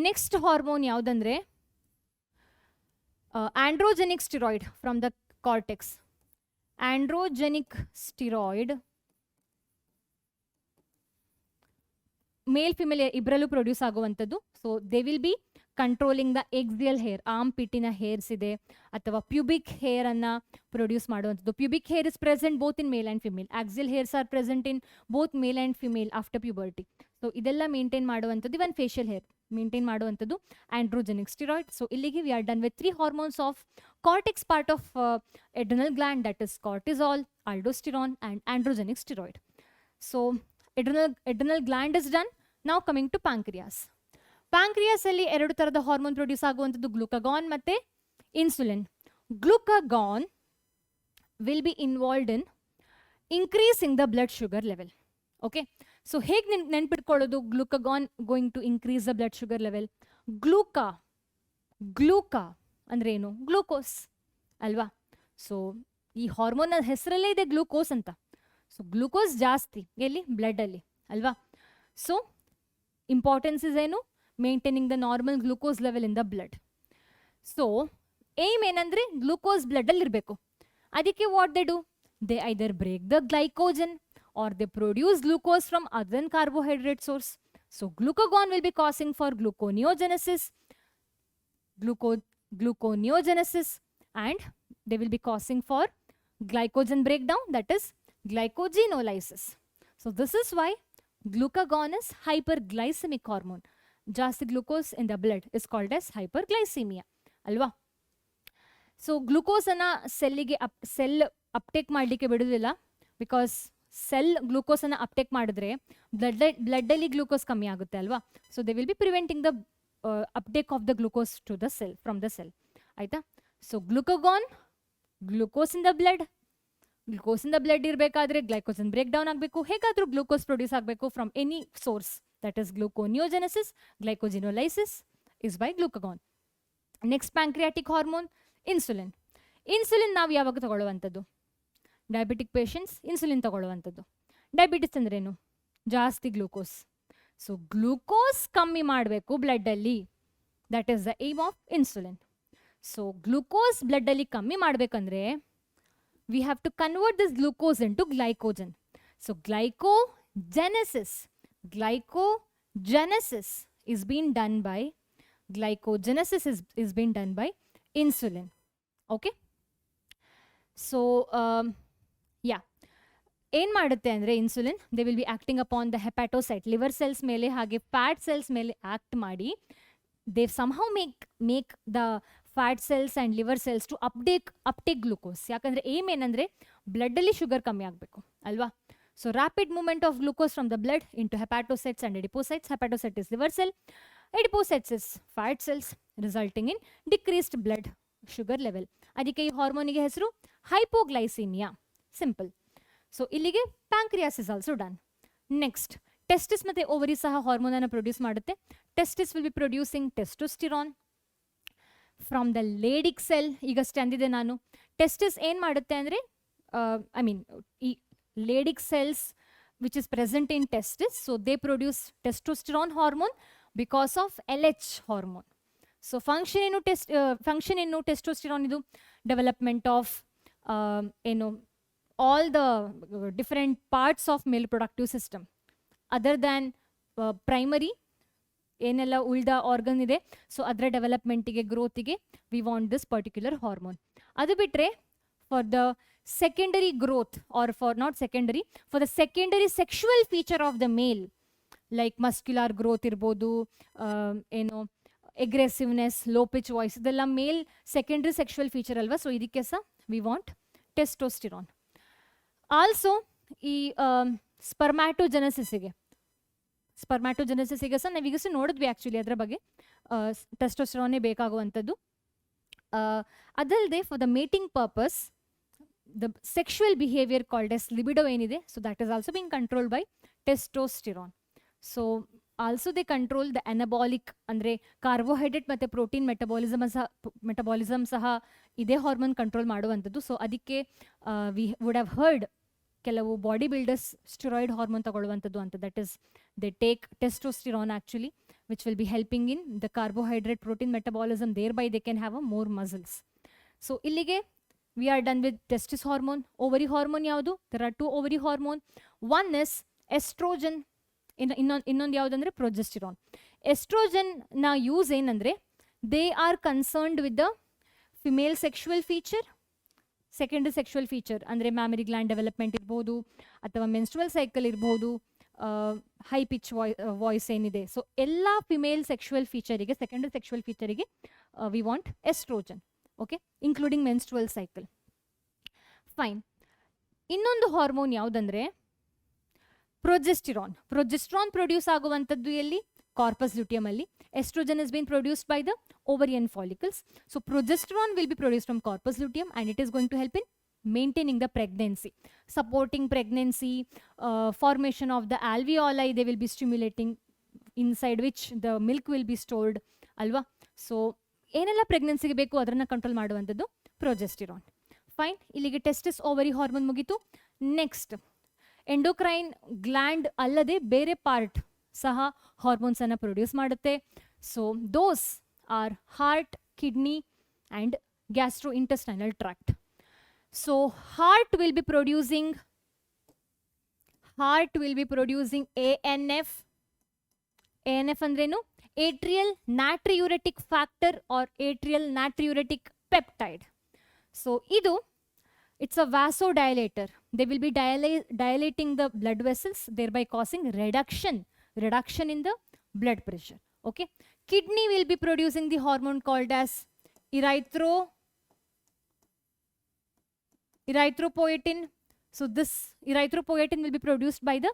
ನೆಕ್ಸ್ಟ್ ಹಾರ್ಮೋನ್ ಯಾವುದಂದ್ರೆ androgenic steroid from the cortex. Androgenic steroid male female ಇಬ್ಬರಲ್ಲೂ ಪ್ರೊಡ್ಯೂಸ್ ಆಗುವಂಥದ್ದು. So they will be controlling the axial hair, ಆರ್ಮ್ ಪಿಟ್ಟಿನ ಹೇರ್ಸ್ ಇದೆ ಅಥವಾ ಪ್ಯೂಬಿಕ್ ಹೇರ್ ಅನ್ನ ಪ್ರೊಡ್ಯೂಸ್ ಮಾಡುವಂಥದ್ದು. Pubic hair is present both in male and female, axial hairs are present in both male and female after puberty. So ಇದೆಲ್ಲ maintain ಮಾಡುವಂಥದ್ದು, even facial hair maintain ಮಾಡುವಂಥದ್ದು ಆಂಡ್ರೋಜೆನಿಕ್ steroid. So ಇಲ್ಲಿಗೆ we are done with 3 hormones of cortex part of adrenal gland, that is cortisol, aldosterone and androgenic steroid. So adrenal gland is done. Now coming to pancreas. Pancreas ಅಲ್ಲಿ 2 ತರದ hormone produce ಆಗುವಂಥದ್ದು glucagon ಮತ್ತೆ insulin. Glucagon will be involved in increasing the blood sugar level. Okay, so ಹೇಗೆ ನೆನ್ಪಿಟ್ಕೊಳ್ಳೋದು glucagon going to increase the blood sugar level? Gluca ಅಂದ್ರೆ ಏನು? Glucose ಅಲ್ವಾ. So ಈ ಹಾರ್ಮೋನ್ ಹೆಸರಲ್ಲೇ ಇದೆ ಗ್ಲೂಕೋಸ್ ಅಂತ. ಸೊ ಗ್ಲೂಕೋಸ್ ಜಾಸ್ತಿ ಎಲ್ಲಿ? ಬ್ಲಡ್ ಅಲ್ಲಿ ಅಲ್ವಾ. ಸೊ ಇಂಪಾರ್ಟೆನ್ಸ್ ಇಸ್ ಏನು? Maintaining the normal glucose level in the blood. So aim ಏನಂದ್ರೆ ಗ್ಲೂಕೋಸ್ ಬ್ಲಡ್ ಅಲ್ಲಿ ಇರಬೇಕು. ಅದಕ್ಕೆ what they do? They either break the glycogen or they produce glucose from other than carbohydrate source. So glucagon will be causing for gluconeogenesis, and they will be causing for glycogen breakdown, that is glycogenolysis. So this is why glucagon is hyperglycemic hormone. Just glucose in the blood is called as hyperglycemia alva. So glucose ana cell uptake ಮಾಡಲಿಕ್ಕೆ ಬಿಡುವುದಿಲ್ಲ, because cell glucose ಅನ್ನ uptake ಮಾಡಿದ್ರೆ blood ಅಲ್ಲಿ glucose ಕಮ್ಮಿ ಆಗುತ್ತೆ ಅಲ್ವಾ. So they will be preventing the uptake of the glucose to the cell from the cell ಆಯ್ತಾ. So glucagon, glucose in the blood ಇರಬೇಕಾದ್ರೆ ಗ್ಲೈಕೋಜನ್ ಬ್ರೇಕ್ ಡೌನ್ ಆಗಬೇಕು, ಹೇಗಾದ್ರೂ ಗ್ಲೂಕೋಸ್ ಪ್ರೊಡ್ಯೂಸ್ ಆಗಬೇಕು from any source, that is gluconeogenesis, glycogenolysis is by glucagon. Next pancreatic hormone insulin. Insulin ನಾವು ಯಾವಾಗ ತಗೊಳ್ಳುವಂಥದ್ದು? Diabetic patients insulin ತಗೊಳ್ಳುವಂಥದ್ದು. Diabetes ಅಂದ್ರೇನು? ಜಾಸ್ತಿ ಗ್ಲೂಕೋಸ್. ಸೊ ಗ್ಲೂಕೋಸ್ ಕಮ್ಮಿ ಮಾಡಬೇಕು ಬ್ಲಡ್ಡಲ್ಲಿ, that is the aim of insulin. So glucose ಬ್ಲಡ್ಡಲ್ಲಿ ಕಮ್ಮಿ ಮಾಡಬೇಕಂದ್ರೆ we have to convert this glucose into glycogen. So glycogenesis is being done by glycogenesis is being done by insulin. Okay, so ಏನ್ ಮಾಡುತ್ತೆ ಅಂದರೆ insulin, they will be acting upon the hepatocyte, liver cells ಮೇಲೆ ಹಾಗೆ fat cells ಮೇಲೆ act ಮಾಡಿ they somehow make the fat cells and liver cells to uptake glucose. ಯಾಕಂದರೆ aim ಏನಂದರೆ ಬ್ಲಡ್ಡಲ್ಲಿ ಶುಗರ್ ಕಮ್ಮಿ ಆಗಬೇಕು ಅಲ್ವಾ. So rapid movement of glucose from the blood into hepatocytes and adipocytes. Hepatocyte is liver cell, adipocytes is fat cells, resulting in decreased blood sugar level. ಅದಕ್ಕೆ ಈ ಹಾರ್ಮೋನಿಗೆ ಹೆಸರು ಹೈಪೋಗ್ಲೈಸೀಮಿಯಾ. ಸಿಂಪಲ್. ಸೊ ಇಲ್ಲಿಗೆ pancreas is also done. Next testis ಮತ್ತು ovary ಸಹ ಹಾರ್ಮೋನನ್ನು produce ಮಾಡುತ್ತೆ. Testis will be producing testosterone from the Leydig cell. ಈಗಷ್ಟೇ ಅಂದಿದೆ ನಾನು. ಟೆಸ್ಟಿಸ್ ಏನು ಮಾಡುತ್ತೆ ಅಂದರೆ ಈ Leydig cells which is present in testis, so they produce testosterone hormone because of LH hormone. So function ಏನು ಟೆಸ್ಟೋಸ್ಟಿರಾನ್ ಇದು? ಡೆವಲಪ್ಮೆಂಟ್ ಆಫ್ ಏನು all the different parts of male productive system other than primary ಏನೆಲ್ಲ ಉಳ್ದ organ ಇದೆ, so ಅದರ ಡೆವಲಪ್ಮೆಂಟಿಗೆ ಗ್ರೋತಿಗೆ we want this particular hormone. ಅದು ಬಿಟ್ಟರೆ for the secondary growth or for not secondary, for the secondary sexual feature of the male like muscular growth ಇರ್ಬೋದು, ಏನು aggressiveness, low pitch voice, ಇದೆಲ್ಲ ಮೇಲ್ ಸೆಕೆಂಡರಿ ಸೆಕ್ಷುವಲ್ ಫೀಚರ್ ಅಲ್ವಾ. So ಇದಕ್ಕೆ ಸಹ we want testosterone. Also ಈ ಸ್ಪರ್ಮ್ಯಾಟೋಜೆನೆಸಿಸ್ಗೆ ಸಹ ನಾವೀಗಷ್ಟು ನೋಡಿದ್ವಿ actually ಅದರ ಬಗ್ಗೆ. ಟೆಸ್ಟೋಸ್ಟೆರಾನೇ ಬೇಕಾಗುವಂಥದ್ದು. ಅದಲ್ಲದೆ for the mating purpose the sexual behavior called as libido ಏನಿದೆ, so that is also being controlled by testosterone. So also they control the anabolic ಅಂದ್ರೆ ಕಾರ್ಬೋಹೈಡ್ರೇಟ್ ಮತ್ತು ಪ್ರೋಟೀನ್ ಮೆಟಬಾಲಿಸಮ್ ಸಹ ಇದೇ ಹಾರ್ಮೋನ್ ಕಂಟ್ರೋಲ್ ಮಾಡುವಂಥದ್ದು. ಸೊ ಅದಕ್ಕೆ ವಿ ವುಡ್ ಹ್ಯಾವ್ ಹರ್ಡ್ ಕೆಲವು body builders steroid hormone ತಗೊಳ್ಳುವಂಥದ್ದು ಅಂತ. That is they take testosterone actually which will be helping in the carbohydrate protein metabolism, thereby they can have a more muscles. So ಇಲ್ಲಿಗೆ we are done with testis hormone. Ovary hormone ಯಾವುದು? There are two ovary hormone. One is estrogen, ಇನ್ನೊಂದು ಯಾವುದಂದ್ರೆ progesterone. Estrogen ನ use ಏನಂದ್ರೆ they are concerned with the female sexual feature, secondary sexual feature ಅಂದರೆ mammary gland development ಇರ್ಬೋದು ಅಥವಾ menstrual cycle ಇರ್ಬೋದು, high pitch voice ಏನಿದೆ. ಸೊ ಎಲ್ಲ ಫಿಮೇಲ್ ಸೆಕ್ಷುವಲ್ ಫೀಚರಿಗೆ, ಸೆಕೆಂಡರಿ ಸೆಕ್ಷುವಲ್ ಫೀಚರಿಗೆ we want estrogen, okay, including menstrual cycle. Fine. ಇನ್ನೊಂದು ಹಾರ್ಮೋನ್ ಯಾವುದಂದ್ರೆ ಪ್ರೊಜೆಸ್ಟಿರಾನ್. ಪ್ರೊಜೆಸ್ಟ್ರಾನ್ ಪ್ರೊಡ್ಯೂಸ್ ಆಗುವಂಥದ್ದು ಎಲ್ಲಿ? ಕಾರ್ಪಸ್ ಲ್ಯೂಟಿಯಮ್ ಅಲ್ಲಿ. Estrogen is been produced by the ovarian follicles. So progesterone will be produced from corpus luteum and it is going to help in maintaining the pregnancy, supporting pregnancy, formation of the alveoli they will be stimulating, inside which the milk will be stored alva. So ಏನೆಲ್ಲ ಪ್ರೆಗ್ನೆನ್ಸಿಗೆ ಬೇಕು ಅದನ್ನು control ಮಾಡುವಂಥದ್ದು progesterone. Fine. ಇಲ್ಲಿಗೆ testis ovary hormone ಮುಗೀತು. Next endocrine gland ಅಲ್ಲದೆ ಬೇರೆ part ಸಹ ಹಾರ್ಮೋನ್ಸನ್ನು produce ಮಾಡುತ್ತೆ. So those are heart, kidney and gastro intestinal tract. So heart will be producing ANF. ANF ಅಂದ್ರೇನು? atrial natriuretic factor or atrial natriuretic peptide. So idu, it's a vasodilator. They will be dilating the blood vessels, thereby causing reduction in the blood pressure. Okay. Kidney will be producing the hormone called as erythropoietin. So this erythropoietin will be produced by the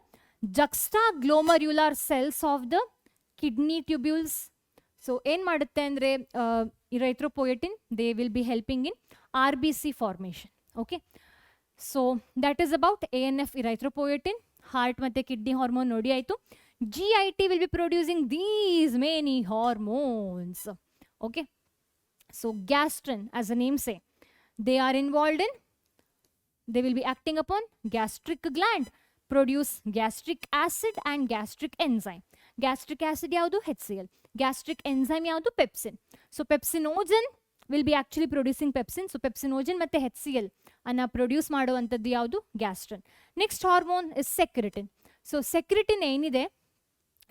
juxtaglomerular cells of the kidney tubules. So ಏನ್ ಮಾಡುತ್ತೆ ಅಂದರೆ erythropoietin, they will be helping in RBC formation. Okay. So that is about ANF, erythropoietin. Heart ಮತ್ತೆ kidney hormone ನೋಡಿ ಆಯಿತು. GIT will be producing these many hormones. Okay. So gastrin, as the name say, they are involved in, they will be acting upon gastric gland, produce gastric acid and gastric enzyme. Gastric acid ಯಾವುದು? HCl. Gastric enzyme ಯಾವುದು? pepsin. So pepsinogen will be actually producing pepsin. So pepsinogen ಮತ್ತೆ HCl ಅನ್ನ produce ಮಾಡುವಂಥದ್ದು ಯಾವುದು? Gastrin. Next hormone is secretin. So secretin ಏನಿದೆ,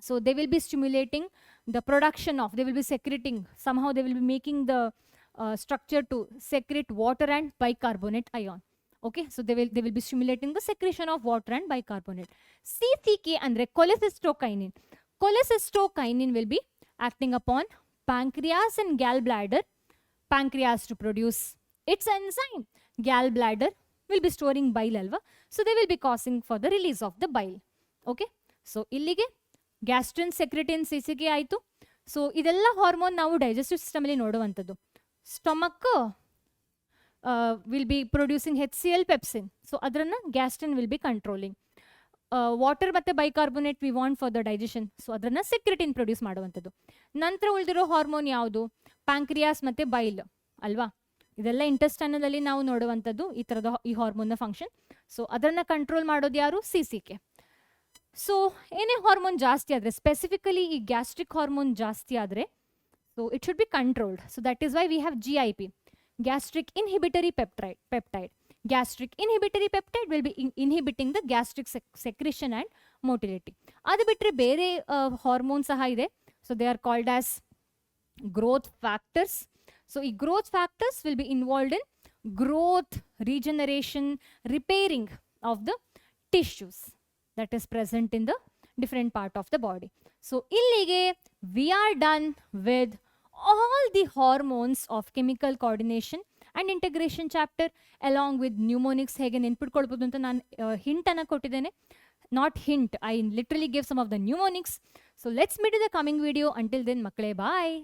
so they will be stimulating the production of, they will be secreting, somehow they will be making the structure to secrete water and bicarbonate ion. Okay, so they will be stimulating the secretion of water and bicarbonate. CCK andre cholecystokinin. Cholecystokinin will be acting upon pancreas and gallbladder. Pancreas to produce its enzyme. Gallbladder will be storing bile alva. So they will be causing for the release of the bile. Okay, so illige gastrin, secretin, CCK ಆಯಿತು. So ಇದೆಲ್ಲ ಹಾರ್ಮೋನ್ ನಾವು digestive ಸಿಸ್ಟಮಲ್ಲಿ ನೋಡುವಂಥದ್ದು. Stomach will be producing HCl, pepsin. So ಅದನ್ನು gastrin will be controlling. Water ಮತ್ತು bicarbonate we want for the digestion. So ಅದನ್ನು secretin produce ಮಾಡುವಂಥದ್ದು. ನಂತರ ಉಳಿದಿರೋ ಹಾರ್ಮೋನ್ ಯಾವುದು? ಪ್ಯಾಂಕ್ರಿಯಾಸ್ ಮತ್ತು ಬೈಲ್ ಅಲ್ವಾ? ಇದೆಲ್ಲ ಇಂಟೆಸ್ಟೈನಲಲ್ಲಿ ನಾವು ನೋಡುವಂಥದ್ದು ಈ ಥರದ ಈ ಹಾರ್ಮೋನ್ನ ಫಂಕ್ಷನ್. ಸೊ ಅದನ್ನು ಕಂಟ್ರೋಲ್ ಮಾಡೋದು ಯಾರು? CCK. ಸೊ ಏನೇ ಹಾರ್ಮೋನ್ ಜಾಸ್ತಿ ಆದರೆ, ಸ್ಪೆಸಿಫಿಕಲಿ ಈ ಗ್ಯಾಸ್ಟ್ರಿಕ್ ಹಾರ್ಮೋನ್ ಜಾಸ್ತಿ ಆದರೆ, so it should be controlled. So that is why we have GIP, gastric inhibitory peptide. Gastric inhibitory peptide will be inhibiting the gastric secretion and motility. ಅದು ಬಿಟ್ಟರೆ ಬೇರೆ hormone ಸಹ ಇದೆ. So they are called as growth factors. So ಈ growth factors will be involved in growth, regeneration, repairing of the tissues that is present in the different part of the body. So illige we are done with all the hormones of chemical coordination and integration chapter along with mnemonics. ಹೇಗೆ ನೆನ್ಪಿಟ್ಕೊಳ್ಬೋದು ಅಂತ ನಾನು ಹಿಂಟನ್ನು ಕೊಟ್ಟಿದ್ದೇನೆ. not hint. I literally gave some of the mnemonics. So let's meet in the coming video. Until then, makle, bye.